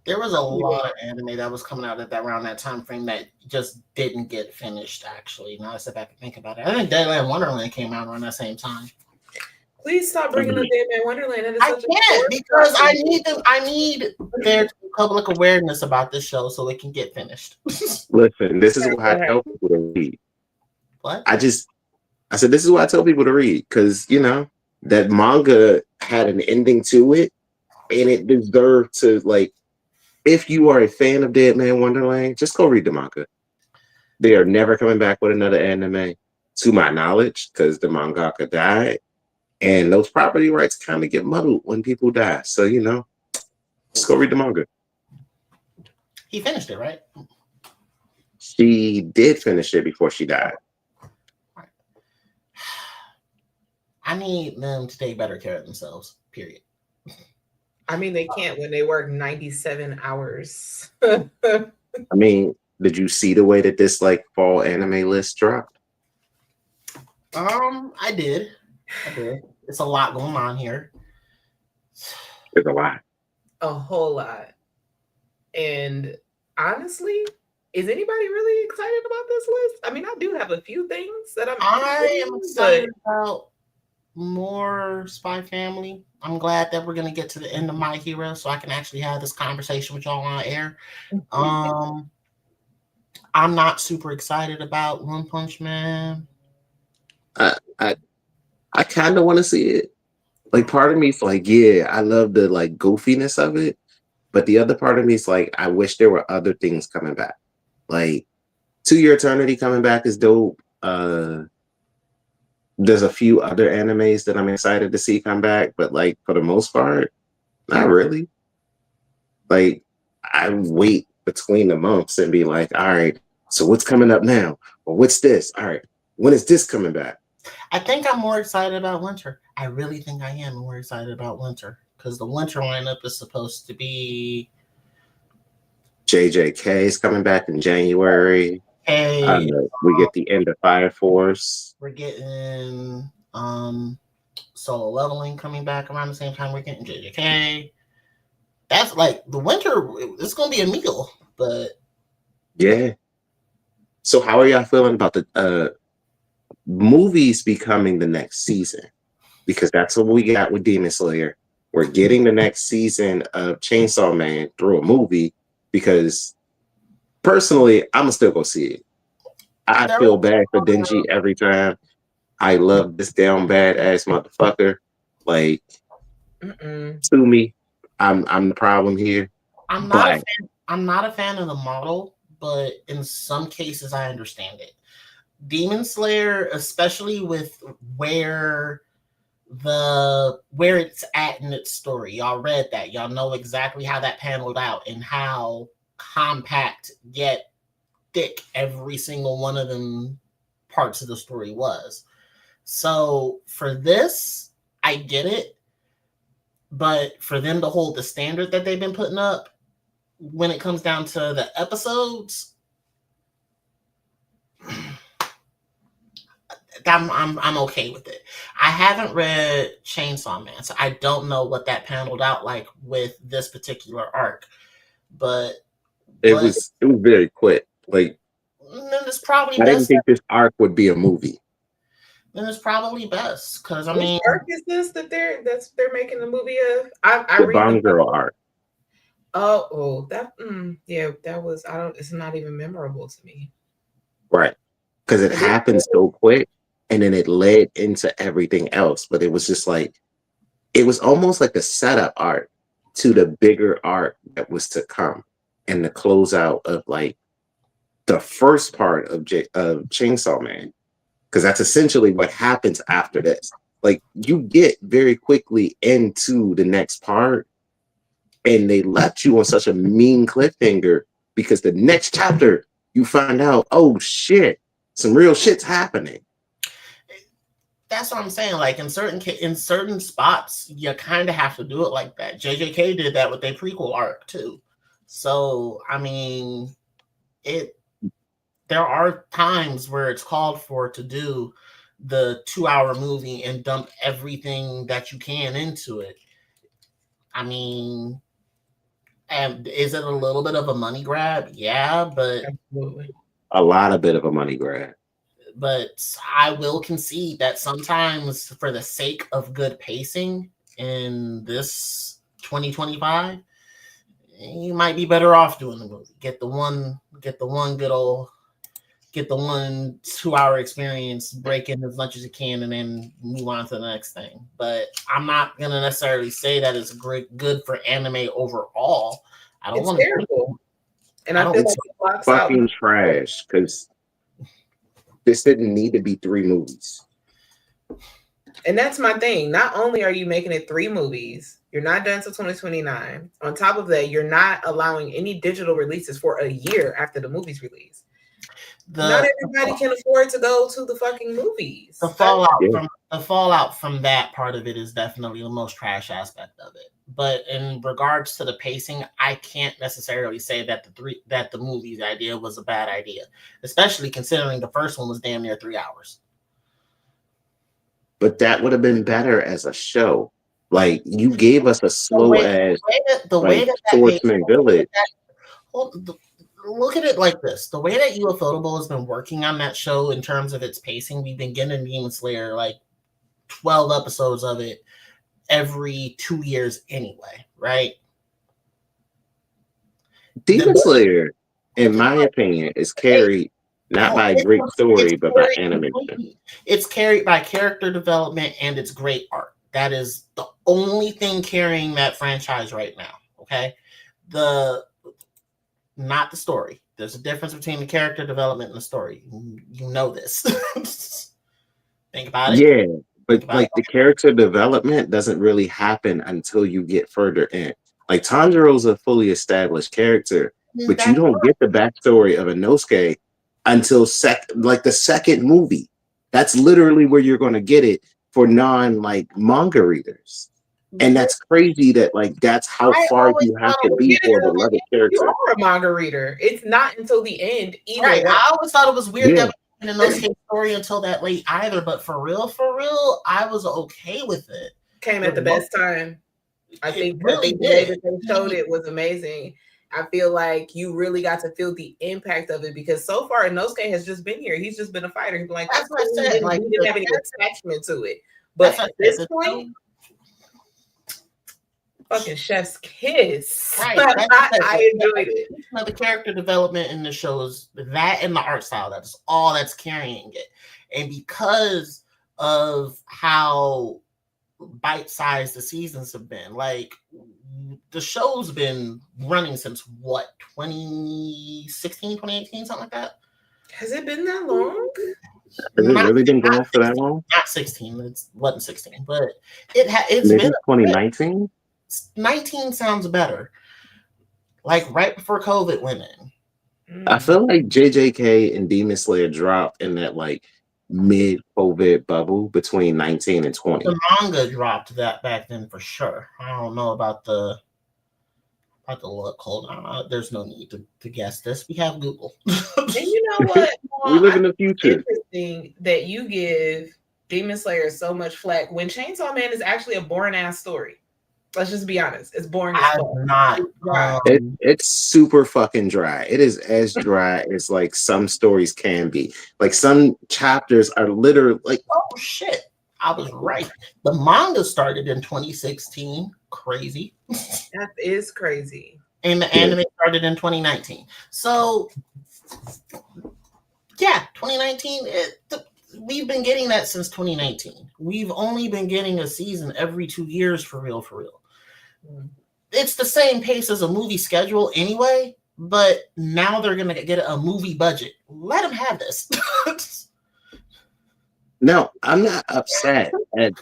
There was a lot of anime that was coming out around that time frame that just didn't get finished, actually. Now I sit back and think about it. I think Deadland Wonderland came out around that same time. Please stop bringing up Deadland Wonderland. I can't because I need there to be public awareness about this show so it can get finished. Listen, this is why I tell people to read. What? I said this is why I tell people to read because you know that manga had an ending to it and it deserved to like. If you are a fan of Deadman Wonderland, just go read the manga. They are never coming back with another anime, to my knowledge, because the mangaka died, and those property rights kind of get muddled when people die. So you know, just go read the manga. He finished it, right? She did finish it before she died. I need them to take better care of themselves. Period. I mean, they can't when they work 97 hours. I mean, did you see the way that this like fall anime list dropped? I did. It's a lot going on here. It's a lot. A whole lot. And honestly, is anybody really excited about this list? I mean, I do have a few things that I am excited about more Spy Family. I'm glad that we're gonna get to the end of My Hero so I can actually have this conversation with y'all on air. I'm not super excited about One Punch Man. I kind of want to see it. Like part of me is like, yeah, I love the like goofiness of it, But the other part of me is like, I wish there were other things coming back. Like, To Your Eternity coming back is dope. There's a few other animes that I'm excited to see come back, but like for the most part, not really. Like, I wait between the months and be like, all right, so what's coming up now? Or what's this? All right, when is this coming back? I think I'm more excited about winter. I really think I am more excited about winter because the winter lineup is supposed to be JJK is coming back in January. Hey, We get the end of Fire Force. we're getting Solo Leveling coming back around the same time we're getting JJK. That's like the winter. It's gonna be a meal, but Yeah. So how are y'all feeling about the movies becoming the next season? Because that's what we got with Demon Slayer. We're getting the next season of Chainsaw Man through a movie because personally, I'm still gonna see it. I feel bad for Denji every time. I love this down bad ass motherfucker. Like, sue me. I'm the problem here. I'm not a fan of the model, but in some cases I understand it. Demon Slayer, especially with where it's at in its story. Y'all read that. Y'all know exactly how that paneled out and how compact yet thick every single one of them parts of the story was. So for this, I get it. But for them to hold the standard that they've been putting up when it comes down to the episodes, I'm okay with it. I haven't read Chainsaw Man, so I don't know what that paneled out like with this particular arc. But it was very quick. Like, then it's probably I best. didn't think this arc would be a movie. Then it's probably best because Which arc is this that they're making the movie of? I the read Bond the Girl arc. That was it's not even memorable to me. Right. Because it happened so quick and then it led into everything else. But it was just like, it was almost like a setup arc to the bigger arc that was to come and the closeout of like the first part of Chainsaw Man. Because that's essentially what happens after this. Like, you get very quickly into the next part and they left you on such a mean cliffhanger because the next chapter you find out, oh shit, some real shit's happening. That's what I'm saying. Like in certain spots, you kind of have to do it like that. JJK did that with their prequel arc too. So I mean, there are times where it's called for to do the 2-hour movie and dump everything that you can into it. I mean, and is it a little bit of a money grab? Yeah, but absolutely a lot of bit of a money grab. But I will concede that sometimes for the sake of good pacing in this 2025, you might be better off doing the movie. Get the one 2-hour experience, break in as much as you can, and then move on to the next thing. But I'm not gonna necessarily say that it's good for anime overall. I don't want to. Terrible. And I feel like it blocks fucking out trash because this didn't need to be 3 movies. And that's my thing. Not only are you making it 3 movies, you're not done until 2029. On top of that, you're not allowing any digital releases for a year after the movie's release. Not everybody can afford to go to the fucking movies. The fallout from that part of it is definitely the most trash aspect of it. But in regards to the pacing, I can't necessarily say that the movie's idea was a bad idea, especially considering the first one was damn near 3 hours. But that would have been better as a show. Like, you gave us a slow ass Swordsman Village. Look at it like this. The way that Ufotable has been working on that show in terms of its pacing, we've been getting Demon Slayer, like 12 episodes of it every 2 years anyway, right? Demon Slayer, in my opinion, is carried not by a great story, but by animation. It's carried by character development and it's great art. That is the only thing carrying that franchise right now, okay? not the story. There's a difference between the character development and the story. You know this. Think about it. Yeah, but like the character development doesn't really happen until you get further in. Like Tanjiro's a fully established character, but you don't get the backstory of Inosuke until the second movie. That's literally where you're going to get it for non manga readers. And that's crazy that that's how far you have to be for a beloved character. You are a manga reader. It's not until the end either. Right. I always thought it was weird that we didn't know the story until that late either. But for real, I was okay with it. Came at the best time. I think the way that they showed it was amazing. I feel like you really got to feel the impact of it because so far Inosuke has just been here. He's just been a fighter. He's like, that's what I said. He didn't have any attachment to it. But at this point, fucking chef's kiss. Right. I enjoyed it. The character development in the show is that and the art style. That's all that's carrying it. And because of how bite-sized the seasons have been, the show's been running since 2016, 2018, something like that. Has it been that long? Has it really been going for that long? Not 16. It wasn't 16, but it's maybe been 2019. 19 sounds better. Like right before COVID went in. I feel like JJK and Demon Slayer dropped in that mid-COVID bubble between 19 and 20. The manga dropped that back then for sure. I don't know about the look. Hold on. There's no need to guess this. We have Google. And you know what? We live in the future. Interesting that you give Demon Slayer so much flack when Chainsaw Man is actually a boring-ass story. Let's just be honest. It's boring as fuck. It's super fucking dry. It is as dry as some stories can be. Some chapters are literally oh shit. I was right. The manga started in 2016. Crazy. That is crazy. And the anime started in 2019. So yeah, 2019. We've been getting that since 2019. We've only been getting a season every 2 years for real. It's the same pace as a movie schedule anyway, but now they're going to get a movie budget. Let them have this. No, I'm not upset at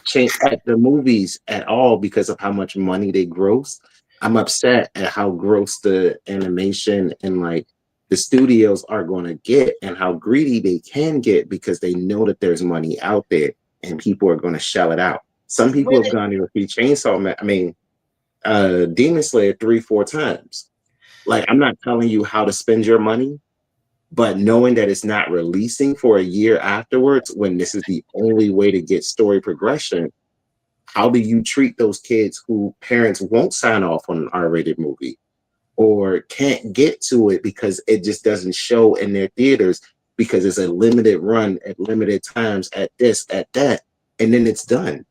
the movies at all because of how much money they gross. I'm upset at how gross the animation and the studios are going to get and how greedy they can get because they know that there's money out there and people are going to shell it out. Some people have gone to see Chainsaw Man. Demon Slayer 3-4 times. I'm not telling you how to spend your money, but knowing that it's not releasing for a year afterwards when this is the only way to get story progression, how do you treat those kids who parents won't sign off on an R-rated movie or can't get to it because it just doesn't show in their theaters because it's a limited run at limited times at this, at that, and then it's done.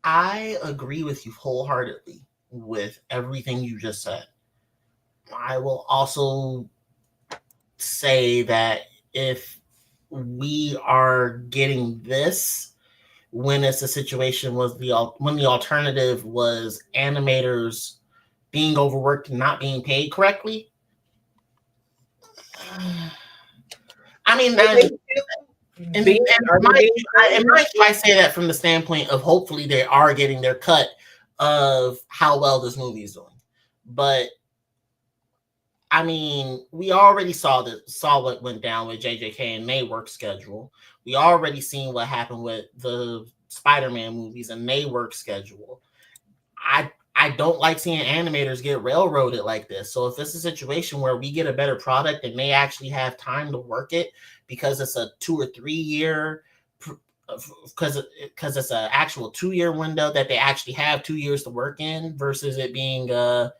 I agree with you wholeheartedly with everything you just said. I will also say that if we are getting this when it's a situation when the alternative was animators being overworked and not being paid correctly, I mean, I say that from the standpoint of hopefully they are getting their cut of how well this movie is doing. But I mean, we already saw what went down with JJK and May work schedule. We already seen what happened with the Spider-Man movies and May work schedule. I don't like seeing animators get railroaded like this. So if it's a situation where we get a better product and they actually have time to work it because it's a 2 or 3 year, because it's an actual 2 year window that they actually have 2 years to work in versus it being a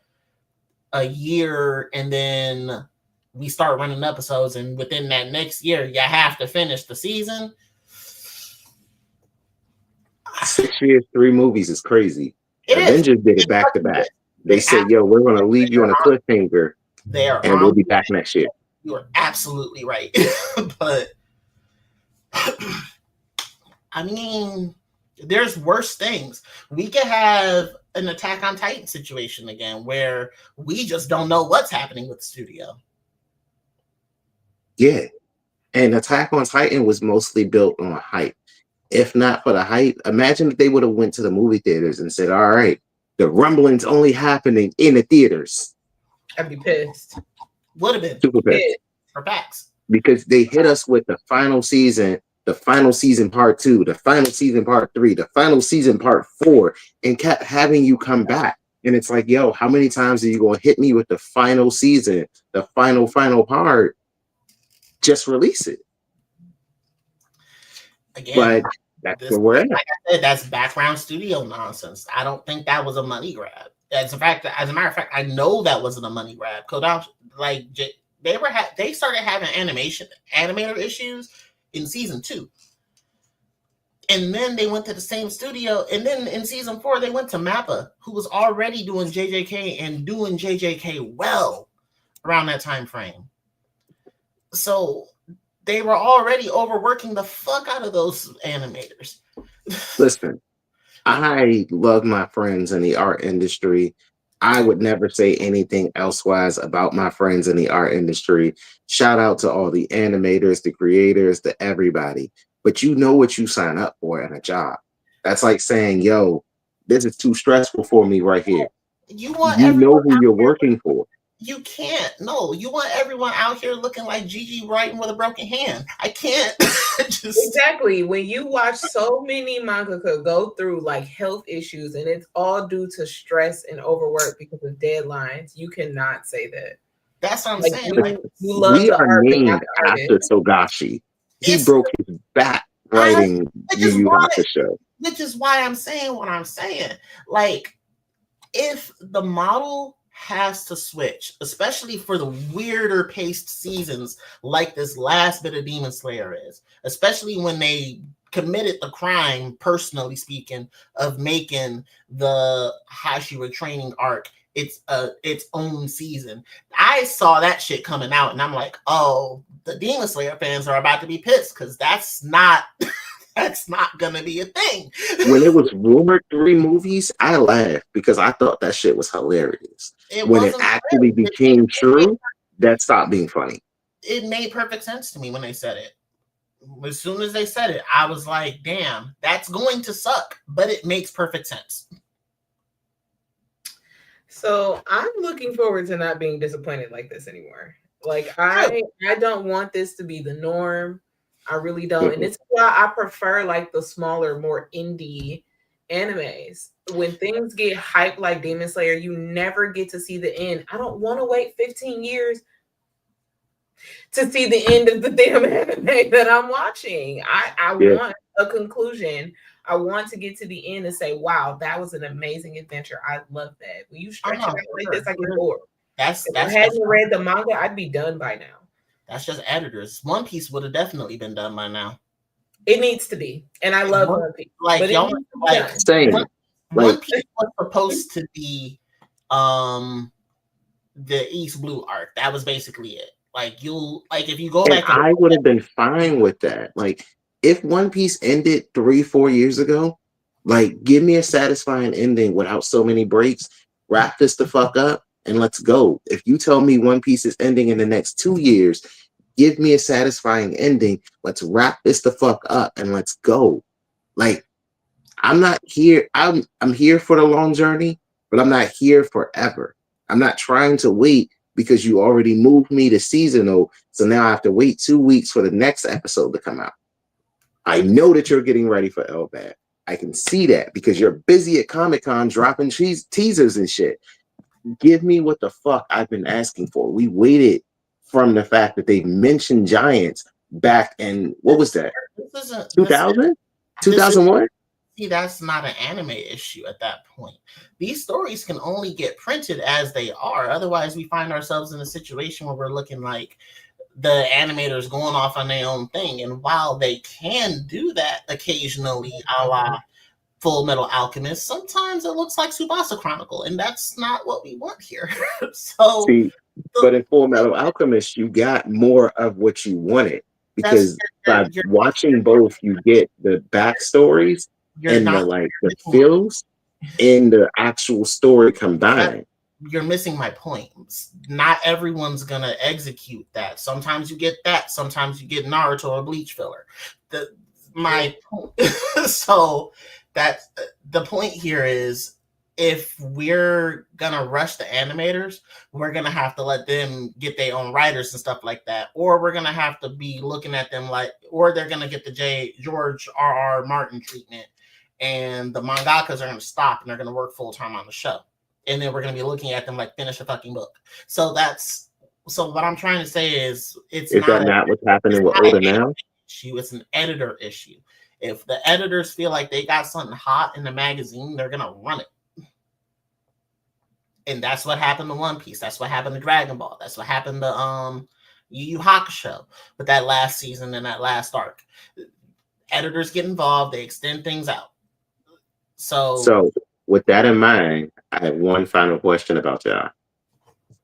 year and then we start running episodes and within that next year you have to finish the season. 6 years, 3 movies is crazy. Avengers did it back to back. They said, yo, we're going to leave you on a cliffhanger and we'll be back next year. You are absolutely right. But I mean, There's worse things. We could have an Attack on Titan situation again where we just don't know what's happening with the studio. Yeah. And Attack on Titan was mostly built on hype. If not for the hype, imagine if they would have went to the movie theaters and said, all right, the rumbling's only happening in the theaters. I'd be pissed. Would have been. Super pissed. For facts. Because they hit us with the final season part 2, the final season part 3, the final season part 4, and kept having you come back. And it's like, yo, how many times are you going to hit me with the final season, the final part? Just release it. Again, but that's where we're at. Like I said, that's background studio nonsense. I don't think that was a money grab. As a matter of fact, I know that wasn't a money grab. They started having animator issues in season 2. And then they went to the same studio. And then in season 4, they went to Mappa, who was already doing JJK and doing JJK well around that time frame. So they were already overworking the fuck out of those animators. Listen, I love my friends in the art industry. I would never say anything elsewise about my friends in the art industry. Shout out to all the animators, the creators, the everybody. But you know what you sign up for in a job. That's like saying, yo, this is too stressful for me right here. You know who you're working for. You can't. No, you want everyone out here looking like Gigi writing with a broken hand. I can't. Exactly. When you watch so many mangaka go through like health issues and it's all due to stress and overwork because of deadlines, you cannot say that. That's what I'm saying. You love we are named after Togashi. He broke his back writing Yu Yu Hakusho. Which is why I'm saying what I'm saying. Like, if the model has to switch, especially for the weirder paced seasons like this last bit of Demon Slayer is, especially when they committed the crime, personally speaking, of making the Hashira training arc its own season. I saw that shit coming out and I'm like, oh, the Demon Slayer fans are about to be pissed because that's not gonna be a thing. When it was rumored 3 movies, I laughed because I thought that shit was hilarious. When it actually became true, that stopped being funny. It made perfect sense to me when they said it. As soon as they said it, I was like, damn, that's going to suck, but it makes perfect sense. So I'm looking forward to not being disappointed like this anymore. Like I don't want this to be the norm. I really don't. And it's why I prefer like the smaller, more indie animes. When things get hyped like Demon Slayer, you never get to see the end. I don't want to wait 15 years to see the end of the damn anime that I'm watching. I want a conclusion. I want to get to the end and say, wow, that was an amazing adventure. I love that. When you stretch it out like this, I get bored. If I hadn't read the manga, I'd be done by now. That's just editors. One Piece would have definitely been done by now. It needs to be. And I love One Piece. Like, y'all, like, One Piece was supposed to be the East Blue arc. That was basically it. Like, if you go back, I would have been fine with that. Like, if One Piece ended 3-4 years ago, like, give me a satisfying ending without so many breaks. Wrap this the fuck up and let's go. If you tell me One Piece is ending in the next 2 years, give me a satisfying ending. Let's wrap this the fuck up and let's go. Like, I'm not here. I'm here for the long journey, but I'm not here forever. I'm not trying to wait because you already moved me to seasonal. So now I have to wait 2 weeks for the next episode to come out. I know that you're getting ready for Elbad. I can see that because you're busy at Comic-Con dropping teasers and shit. Give me what the fuck I've been asking for. We waited from the fact that they mentioned giants back in, what was that? 2000? 2001? See, that's not an anime issue at that point. These stories can only get printed as they are. Otherwise, we find ourselves in a situation where we're looking like the animators going off on their own thing. And while they can do that occasionally, a la Full Metal Alchemist, sometimes it looks like Tsubasa Chronicle, and that's not what we want here. But in Full Metal Alchemist, you got more of what you wanted because by watching both, you get the backstories You're not. the feels and the actual story combined. You're missing my point. Not everyone's gonna execute that. Sometimes you get that. Sometimes you get Naruto or Bleach filler. So that's the point here is if we're gonna rush the animators, we're gonna have to let them get their own writers and stuff like that, or we're gonna have to be looking at them like, or they're gonna get the George R.R. Martin treatment, and the mangakas are gonna stop and they're gonna work full time on the show, and then we're gonna be looking at them like finish a fucking book. So what I'm trying to say is is that not what's happening with Oda now? It's an editor issue. If the editors feel like they got something hot in the magazine, they're gonna run it. And that's what happened to One Piece. That's what happened to Dragon Ball. That's what happened to Yu Yu Hakusho with that last season and that last arc. Editors get involved. They extend things out. So with that in mind, I have one final question about y'all.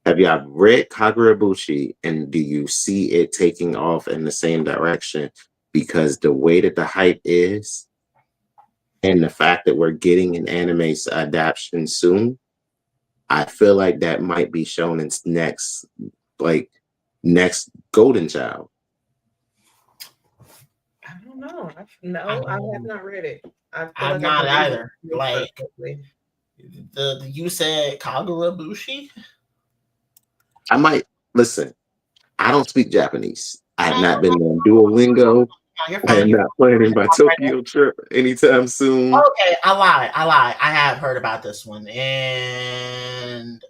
Have y'all read Kagurabushi, and do you see it taking off in the same direction? Because the way that the hype is, and the fact that we're getting an anime adaptation soon, I feel like that might be shown in next Golden Child. I don't know. I have not read it. I'm not either. Like you said, Kagurabushi. I might listen. I don't speak Japanese. I have not been on Duolingo. I am not planning my Tokyo trip anytime soon. Okay, I lie. I have heard about this one, and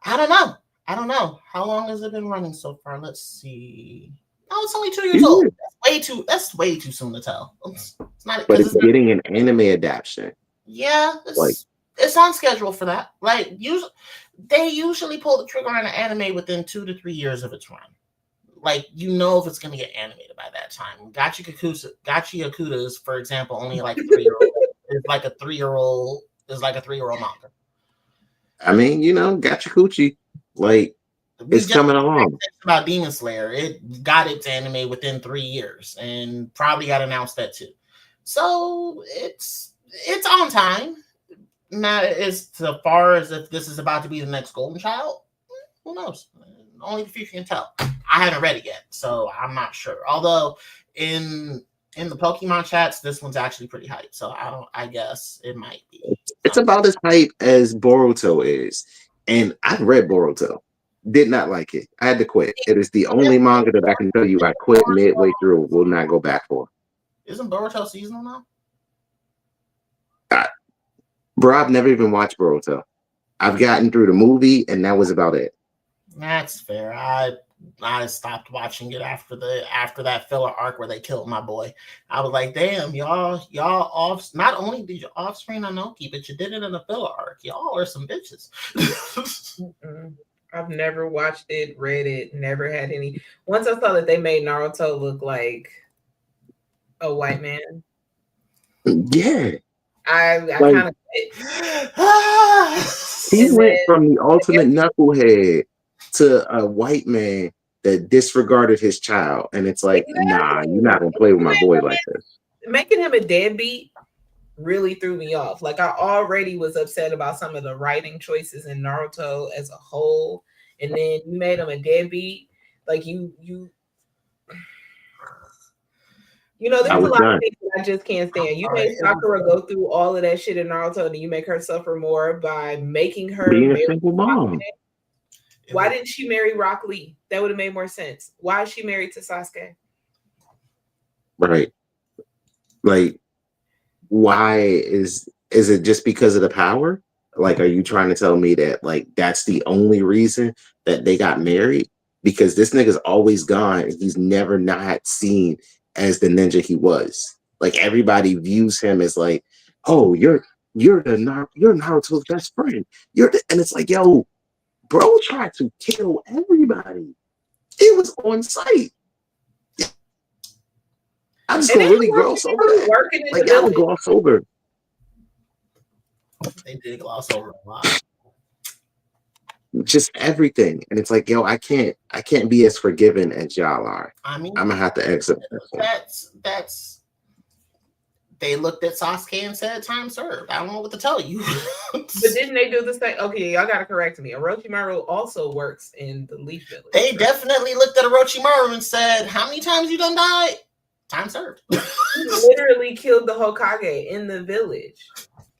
I don't know. How long has it been running so far? Let's see. Oh, it's only 2 years old. That's way too soon to tell. It's not. But it's getting an anime adaptation. Yeah, it's on schedule for that. Like they usually pull the trigger on an anime within 2 to 3 years of its run. Like, if it's going to get animated by that time. Gachi Yakuta is, for example, only like a 3-year-old. It's like a 3-year-old. It's like a 3-year-old manga. I mean, Gachakuchi, it's coming along. About Demon Slayer, it got its anime within 3 years, and probably got announced that too. So it's on time. Now, as far as if this is about to be the next Golden Child, who knows? Only the future can tell. I haven't read it yet, so I'm not sure. Although in the Pokemon chats, this one's actually pretty hype. So I guess it might be. It's about as hype as Boruto is, and I've read Boruto. Did not like it. I had to quit. It is the only manga that I can tell you I quit midway through. Will not go back for. Isn't Boruto seasonal now? Bro, I've never even watched Boruto. I've gotten through the movie, and that was about it. That's fair. I stopped watching it after that filler arc where they killed my boy. I was like, damn, y'all off. Not only did you off screen Anoki, but you did it in a filler arc. Y'all are some bitches. I've never watched it, read it, never had any. Once I saw that they made Naruto look like a white man. Yeah. I kind of he went from the ultimate knucklehead to a white man that disregarded his child, and it's like, nah, you're not gonna play with my boy like this. Making him a deadbeat really threw me off. Like, I already was upset about some of the writing choices in Naruto as a whole, and then you made him a deadbeat. Like there's a lot of things that I just can't stand. You made Sakura go through all of that shit in Naruto, and you make her suffer more by making her being a single mom. Why didn't she marry Rock Lee? That would have made more sense. Why is she married to Sasuke? Right. Like, why is it just because of the power? Like, are you trying to tell me that that's the only reason that they got married? Because this nigga's always gone, and he's never not seen as the ninja he was. Like, everybody views him as like, oh, you're Naruto's best friend. And it's like, yo, bro tried to kill everybody. It was on sight. I'm just gonna really gloss over that. Like, I would gloss over. They did gloss over a lot. Just everything. And it's like, yo, I can't be as forgiving as y'all are. I mean, I'm gonna have to accept that. they looked at Sasuke and said, "Time served." I don't know what to tell you. But didn't they do the same? Okay, y'all gotta correct me. Orochimaru also works in the Leaf Village. They definitely looked at Orochimaru and said, "How many times you done died? Time served." He literally killed the Hokage in the village.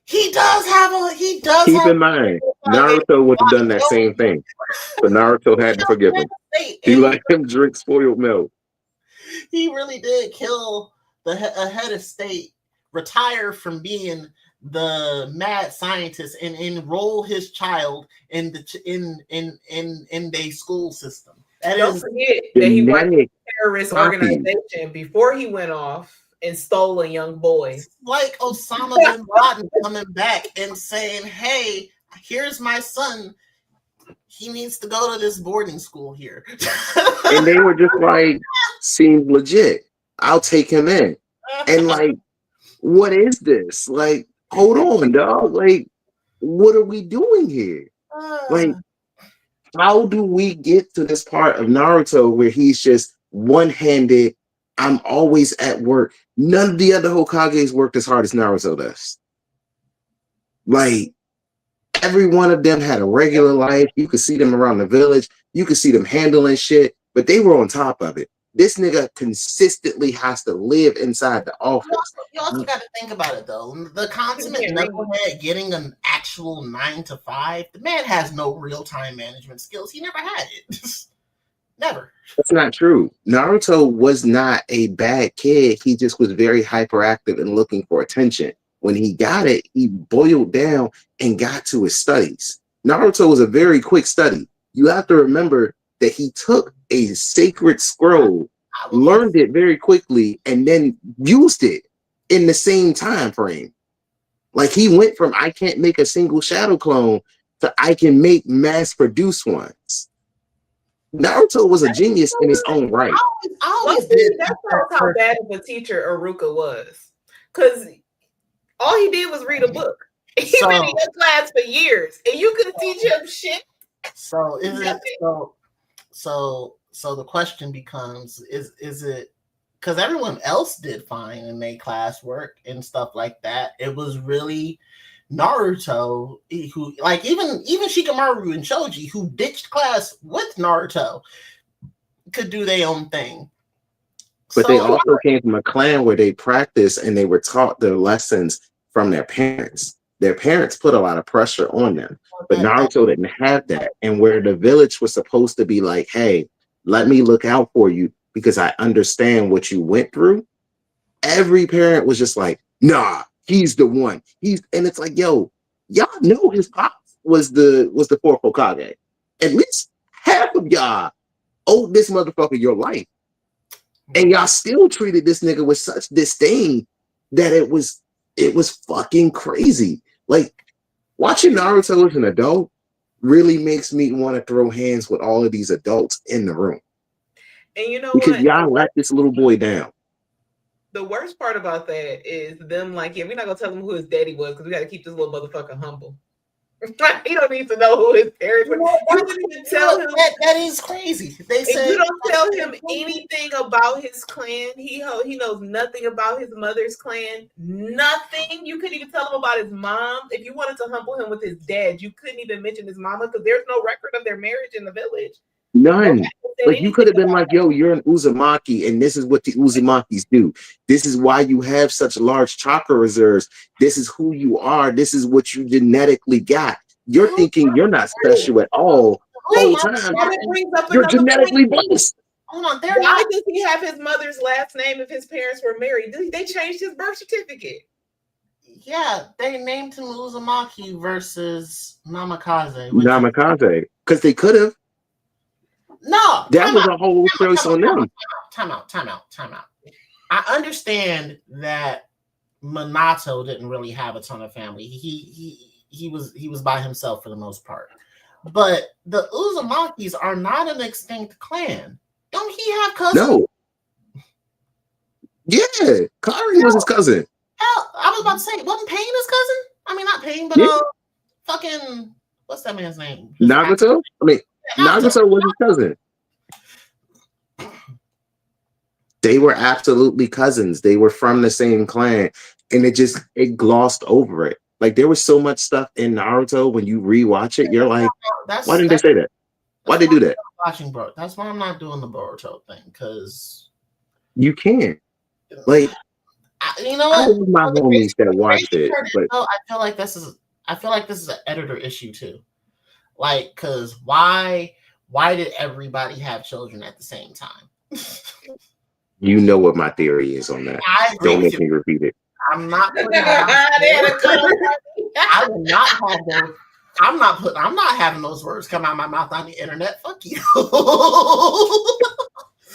He does have a. He does. Keep in mind, Naruto would have done that same thing, but Naruto had to forgive him. He let him drink spoiled milk. He really did kill a head of state, retire from being the mad scientist, and enroll his child in the school system. Don't forget that he worked in a terrorist organization before he went off and stole a young boy. It's like Osama bin Laden coming back and saying, "Hey, here's my son. He needs to go to this boarding school here." And they were just like, seemed legit. I'll take him in. And like, what is this? Like, hold on, dog. Like, what are we doing here? Like, how do we get to this part of Naruto where he's just one-handed? I'm always at work. None of the other Hokages worked as hard as Naruto does. Like, every one of them had a regular life. You could see them around the village. You could see them handling shit, but they were on top of it. This nigga consistently has to live inside the office. You also got to think about it, though. The consummate knucklehead getting an actual 9 to 5, the man has no real-time management skills. He never had it. Never. That's not true. Naruto was not a bad kid. He just was very hyperactive and looking for attention. When he got it, he boiled down and got to his studies. Naruto was a very quick study. You have to remember that he took a sacred scroll, learned it very quickly, and then used it in the same time frame. Like, he went from I can't make a single shadow clone to I can make mass-produced ones. Naruto was a genius in his own right. That shows how bad of a teacher Iruka was. Because all he did was read a book. He's been in your class for years, and you couldn't teach him shit. So is it so the question becomes, is it because everyone else did fine in their classwork and stuff like that? It was really Naruto who, like, even Shikamaru and Choji, who ditched class with Naruto, could do their own thing. But they also came from a clan where they practiced and they were taught their lessons from their parents. Their parents put a lot of pressure on them, but Naruto didn't have that. And where the village was supposed to be like, hey, let me look out for you because I understand what you went through. Every parent was just like, nah, he's the one. And it's like, yo, y'all know his pops was the fourth Hokage. At least half of y'all owed this motherfucker your life. And y'all still treated this nigga with such disdain that it was fucking crazy. Like, watching Naruto as an adult really makes me want to throw hands with all of these adults in the room. And you know because what? Y'all let this little boy down. The worst part about that is them like, yeah, we're not gonna tell him who his daddy was because we got to keep this little motherfucker humble. He don't need to know who his parents were. You didn't even tell him. That is crazy. They said you don't tell him anything about his clan. He knows nothing about his mother's clan. Nothing. You couldn't even tell him about his mom. If you wanted to humble him with his dad, you couldn't even mention his mama because there's no record of their marriage in the village. None. Like, you could have been like, yo, you're an Uzumaki, and this is what the Uzumakis do. This is why you have such large chakra reserves. This is who you are. This is what you genetically got. You're thinking you're not special at all. Whole time, you're genetically blessed. Hold on, why does he have his mother's last name if his parents were married? They changed his birth certificate. Yeah, they named him Uzumaki versus Namikaze. Namikaze, because they could have. No, that was a whole choice on them. Time out. I understand that Minato didn't really have a ton of family. He was by himself for the most part. But the Uzumakis are not an extinct clan. Don't he have cousins? No. Yeah, Kari was his cousin. Hell, I was about to say, wasn't Pain his cousin? I mean, not Pain, but fucking, what's that man's name? Nagato? I mean, Nagato was his cousin. They were absolutely cousins. They were from the same clan. and it glossed over it. Like there was so much stuff in Naruto when you rewatch it, you're like, why didn't they say that? Why they do that? Watching bro, that's why I'm not doing the Boruto thing because you can't. Like, you know what? My homies that watched it, but I feel like this is an editor issue too. Like, because why did everybody have children at the same time? You know what my theory is on that. Don't make me repeat it. I'm not putting I will not have those. I'm not having those words come out of my mouth on the internet. Fuck you.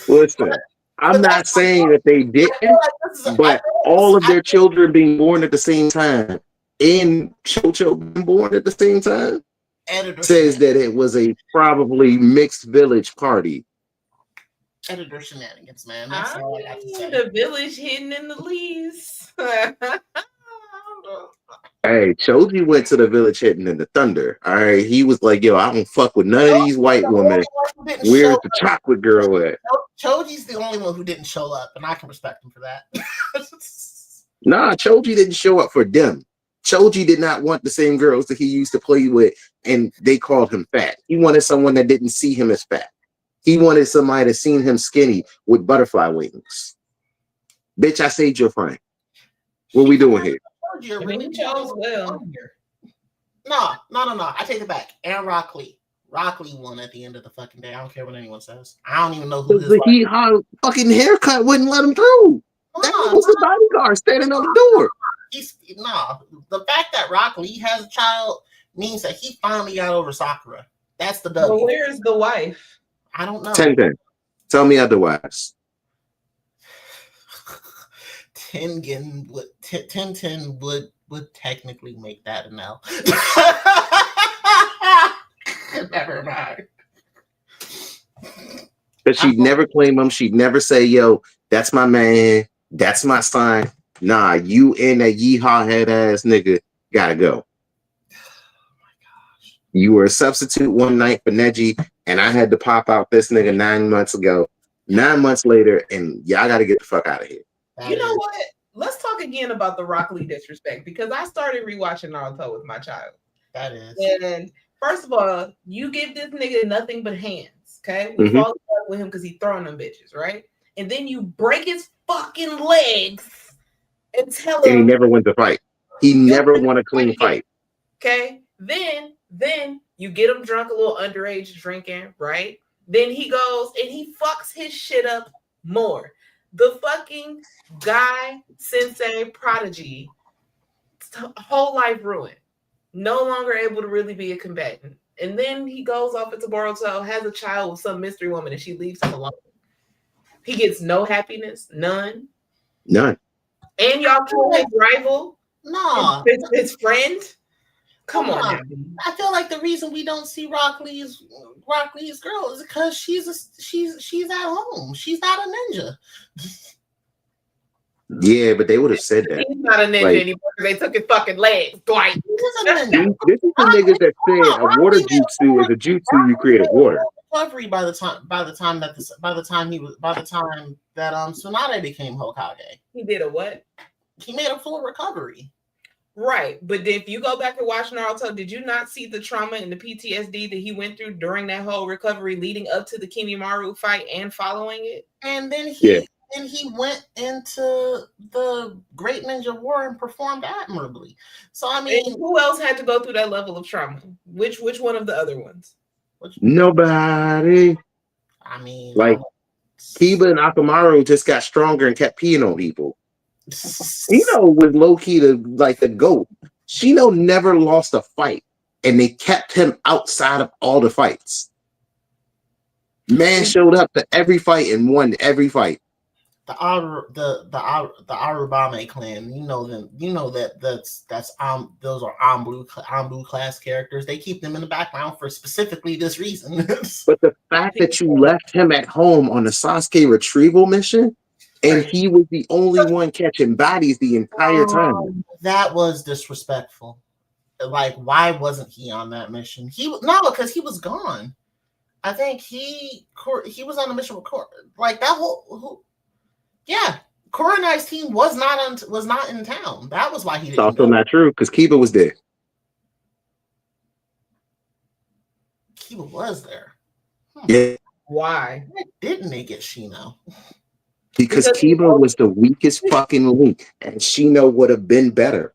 Listen, I'm not saying that they didn't, but all of their children being born at the same time and Chocho being born at the same time says that it was a probably mixed village party. Editor shenanigans, man. That's all I got to say. The village hidden in the leaves. Hey, Choji went to the village hidden in the thunder. All right, he was like, "Yo, I don't fuck with none of these white women. Where's the chocolate girl at?" Choji's the only one who didn't show up, and I can respect him for that. Nah, Choji didn't show up for them. Choji did not want the same girls that he used to play with, and they called him fat. He wanted someone that didn't see him as fat. He wanted somebody that seen him skinny with butterfly wings. Bitch, I saved your friend. What we doing here? You're really chose well. No. I take it back. And Rock Lee. Rock Lee won at the end of the fucking day. I don't care what anyone says. I don't even know who this is. Fucking haircut wouldn't let him through. That was the bodyguard standing on the door. The fact that Rock Lee has a child means that he finally got over Sakura. That's the W. Well, where's the wife? I don't know. 10. Tell me otherwise. Tengen would technically make that an L. Never mind. But she'd never claim him. She'd never say, "Yo, that's my man. That's my son." Nah, you and that yeehaw head ass nigga gotta go. You were a substitute one night for Neji, and I had to pop out this nigga 9 months ago. 9 months later, and y'all got to get the fuck out of here. You know what? Let's talk again about the Rock Lee disrespect, because I started rewatching Naruto with my child. That is. And first of all, you give this nigga nothing but hands, okay? We fall in love with him because he's throwing them bitches, right? And then you break his fucking legs and tell him. And he never wins a fight. He never won a clean fight. Okay? Then you get him drunk, a little underage drinking, right? Then he goes and he fucks his shit up more. The fucking guy, sensei, prodigy, whole life ruined. No longer able to really be a combatant. And then he goes off into Boruto, has a child with some mystery woman, and she leaves him alone. He gets no happiness, none. And y'all kill his rival, no, his friend. Come on. I feel like the reason we don't see Rock Lee's girl is because she's at home. She's not a ninja. Yeah, but they would have said that. He's not a ninja anymore because they took his fucking legs. Dwight. This is the niggas that said a water jutsu is a jutsu you create a water. Recovery by the time that Tsunade became Hokage. He did a what? He made a full recovery. Right, but if you go back and watch Naruto, did you not see the trauma and the PTSD that he went through during that whole recovery leading up to the Kimimaru fight and following it? And then he went into the Great Ninja War and performed admirably. So I mean, and who else had to go through that level of trauma? Which one of the other ones? Nobody. I mean, like Kiba and Akamaru just got stronger and kept peeing on people. Shino was low key the GOAT. Shino never lost a fight, and they kept him outside of all the fights. Man showed up to every fight and won every fight. The Arubame clan, you know them. You know those are Anbu class characters. They keep them in the background for specifically this reason. But the fact that you left him at home on the Sasuke retrieval mission. And he was the only one catching bodies the entire time. That was disrespectful. Like, why wasn't he on that mission? Because he was gone. I think he was on a mission with Court. Like that whole. Yeah, Kurenai's team was not in town. That was why he didn't. It's also not true because Kiba was there. Kiba was there. Yeah. Why? Why didn't they get Shino? Because Kiba was the weakest fucking link, and Shino would have been better.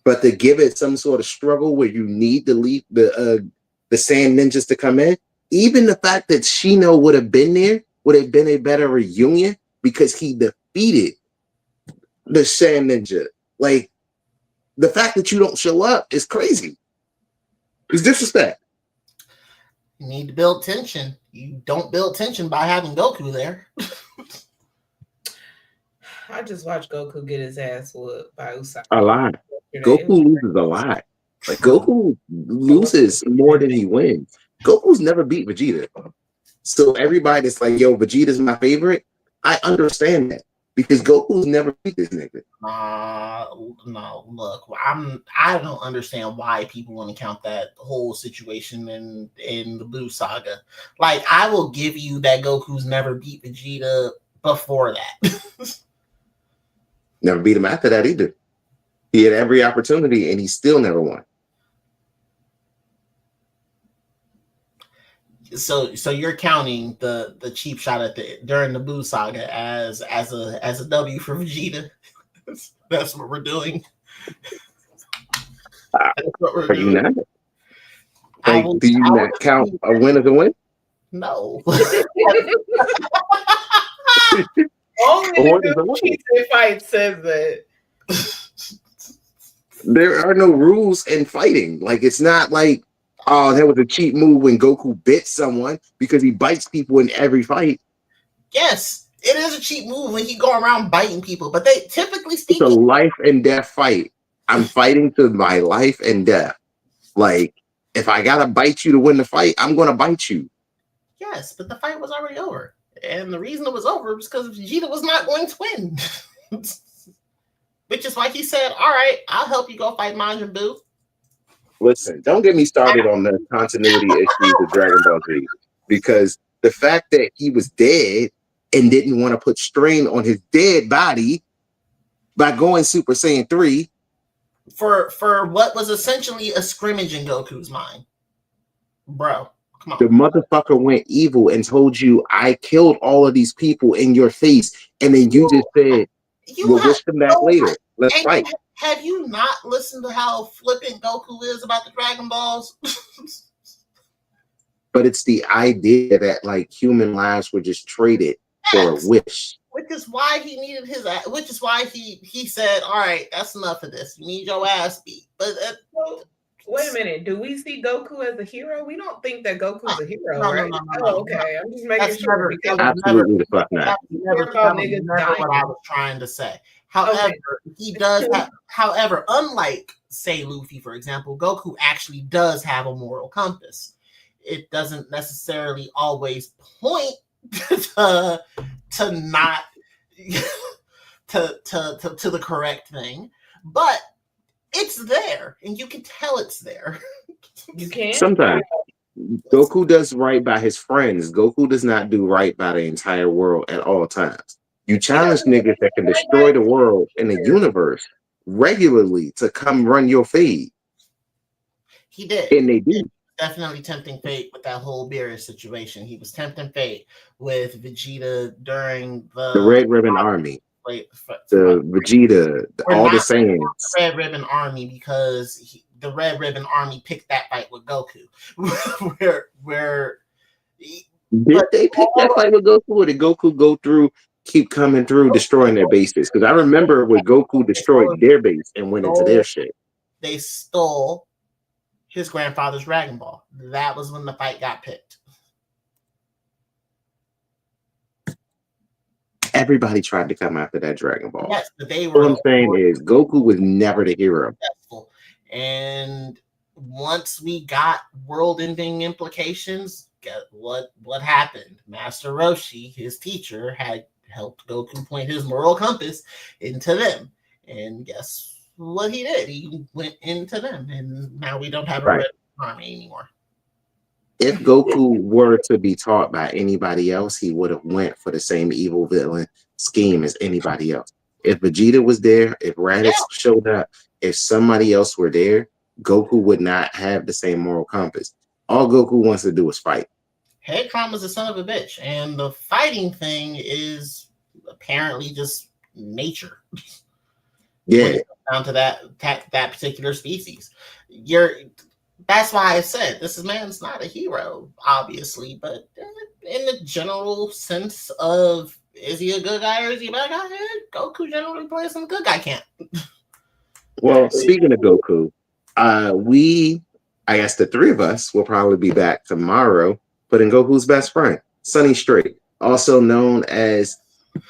But to give it some sort of struggle where you need the Sand Ninjas to come in, even the fact that Shino would have been there would have been a better reunion because he defeated the Sand Ninja. Like, the fact that you don't show up is crazy. It's disrespect. You need to build tension. You don't build tension by having Goku there. I just watched Goku get his ass whooped by Usagi. A lot. Goku loses a lot. Like, Goku loses more than he wins. Goku's never beat Vegeta. So everybody that's like, yo, Vegeta's my favorite, I understand that. Because Goku's never beat this nigga. No, look, I don't understand why people want to count that whole situation in the Blue Saga. Like, I will give you that Goku's never beat Vegeta before that. Never beat him after that either. He had every opportunity and he still never won. So you're counting the cheap shot during the Buu Saga as a W for Vegeta. That's what we're doing. That's what we're doing. You not? Like, do you not count a win as a win? No. Only the cheated fight says that. There are no rules in fighting. Like, it's not like, oh, that was a cheat move when Goku bit someone, because he bites people in every fight. Yes, it is a cheat move when he go around biting people, but they typically speak. It's a life and death fight. I'm fighting to my life and death. Like, if I gotta bite you to win the fight, I'm gonna bite you. Yes, but the fight was already over. And the reason it was over was because Vegeta was not going to win. Which is why he said, all right, I'll help you go fight Majin Buu. Listen, don't get me started on the continuity issues of Dragon Ball Z, because the fact that he was dead and didn't want to put strain on his dead body by going Super Saiyan 3 for what was essentially a scrimmage in Goku's mind. Bro, come on. The motherfucker went evil and told you, I killed all of these people in your face, and then you just said, we'll wish them back later. Let's fight. Have you not listened to how flippant Goku is about the Dragon Balls? But it's the idea that, like, human lives were just traded for a wish. Which is why he needed his. Which is why he said, "All right, that's enough of this. You need your ass beat." But wait a minute. Do we see Goku as a hero? We don't think that Goku's a hero, no, right? No, Oh, okay. I'm just making sure. Absolutely the fuck not. Never what I was trying to say. However, he does have, however, unlike, say, Luffy, for example, Goku actually does have a moral compass. It doesn't necessarily always point to not to the correct thing, but it's there, and you can tell it's there. You can? Sometimes. Goku does right by his friends. Goku does not do right by the entire world at all times. You challenge niggas that can destroy the world and the universe regularly to come run your feed. He did. And they do. Definitely tempting fate with that whole Beerus situation. He was tempting fate with Vegeta during the Red Ribbon Army. The Vegeta, all the Saiyans. The Red Ribbon Army, because the Red Ribbon Army picked that fight with Goku. where Did they pick that fight with Goku, or did Goku go through, keep coming through, destroying their bases? Because I remember when Goku destroyed their base and went into their shit. They stole his grandfather's Dragon Ball. That was when the fight got picked. Everybody tried to come after that Dragon Ball. Yes, but they were. What I'm saying is, Goku was never the hero. Successful. And once we got world-ending implications, guess what happened? Master Roshi, his teacher, had helped Goku point his moral compass into them. And guess what he did? He went into them, and now we don't have a Red Army anymore. if Goku were to be taught by anybody else, he would have went for the same evil villain scheme as anybody else. If Vegeta was there, if Raditz showed up, if somebody else were there, Goku would not have the same moral compass. All Goku wants to do is fight. Head trauma's a son of a bitch, and the fighting thing is apparently just nature. Yeah, down to that particular species. That's why I said this man's not a hero, obviously, but in the general sense of is he a good guy or is he a bad guy? Goku generally plays in the good guy camp. Well, speaking of Goku, I guess the three of us will probably be back tomorrow putting Goku's best friend, Sunny Strait, also known as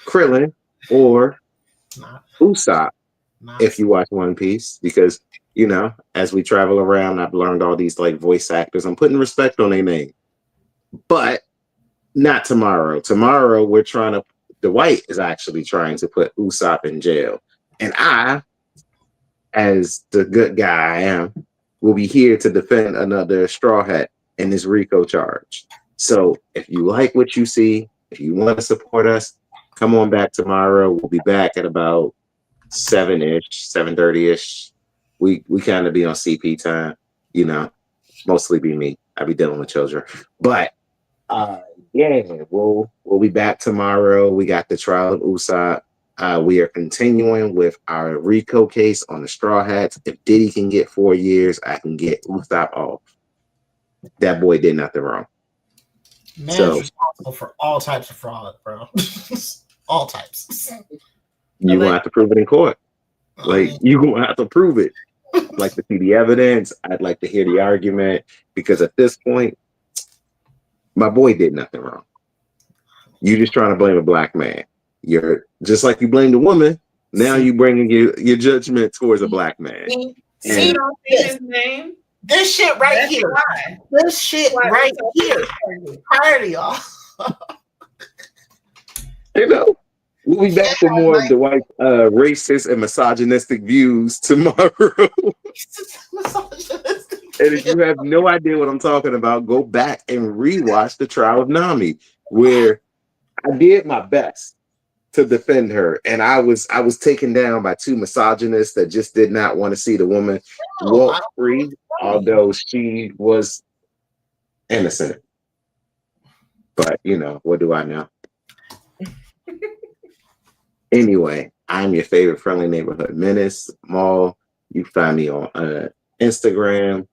Krillin or Usopp, if you watch One Piece, because, you know, as we travel around, I've learned all these like voice actors. I'm putting respect on their name, but not tomorrow. Tomorrow, Dwight is actually trying to put Usopp in jail. And I, as the good guy I am, will be here to defend another Straw Hat in this RICO charge. So if you like what you see, if you want to support us, come on back tomorrow. We'll be back at about 7-ish, 7:30-ish. We kind of be on CP time, you know, mostly be me. I be dealing with children. But yeah, we'll be back tomorrow. We got the trial of Usopp. We are continuing with our RICO case on the Straw Hats. If Diddy can get 4 years, I can get Usopp off. That boy did nothing wrong. Man's responsible for all types of fraud, bro. All types. You gonna have to prove it in court. Like, you gonna have to prove it. I'd like to see the evidence. I'd like to hear the argument, because at this point, my boy did nothing wrong. You just trying to blame a black man. You're just like you blamed a woman. Now you bringing your judgment towards a black man. See his name. This shit right That's here. why. This shit right here. Tired of y'all. You know, we'll be back for more of Dwight's racist and misogynistic views tomorrow. And if you have no idea what I'm talking about, go back and rewatch The Trial of Nami, where I did my best to defend her, and I was taken down by two misogynists that just did not want to see the woman walk free, although she was innocent. But you know, what do I know? Anyway, I'm your favorite friendly neighborhood menace, Maul. You find me on Instagram,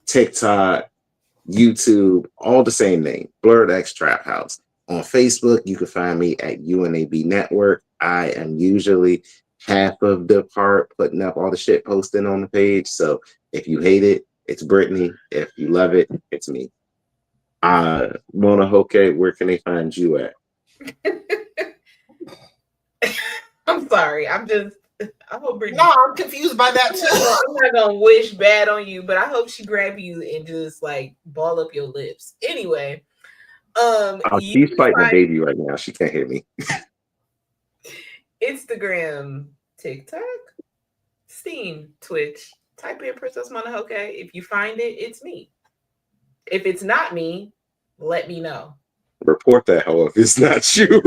TikTok, YouTube, all the same name, BlerdxTrapHouse. On Facebook, you can find me at UNAB Network. I am usually half of the part putting up all the shit posting on the page. So if you hate it, it's Brittany. If you love it, it's me. Mona Hoke, where can they find you at? I'm sorry. I hope Brittany. No, I'm confused by that too. I'm not gonna wish bad on you, but I hope she grab you and just like ball up your lips. Anyway, she's fighting a baby right now. She can't hear me. Instagram, TikTok, Steam, Twitch. Type in Princess Monahoke. If you find it, it's me. If it's not me, let me know. Report that hoe if it's not you.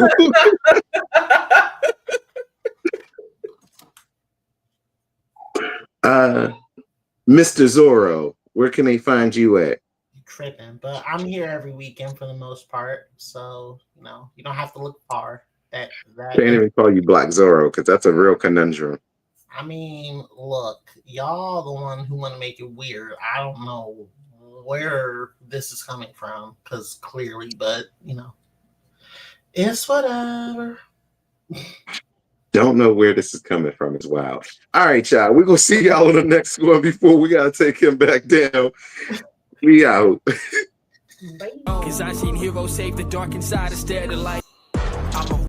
Mr. Zorro, where can they find you at? Tripping, but I'm here every weekend for the most part, so you know you don't have to look far. That Can't even call you Black Zorro because that's a real conundrum. I mean, look, y'all the one who want to make it weird. I don't know where this is coming from, because clearly, but you know, it's whatever. Don't know where this is coming from as well. All right, y'all. We're gonna see y'all on the next one before we gotta take him back down. We out. Cause I seen heroes save the dark inside instead of light. I'm a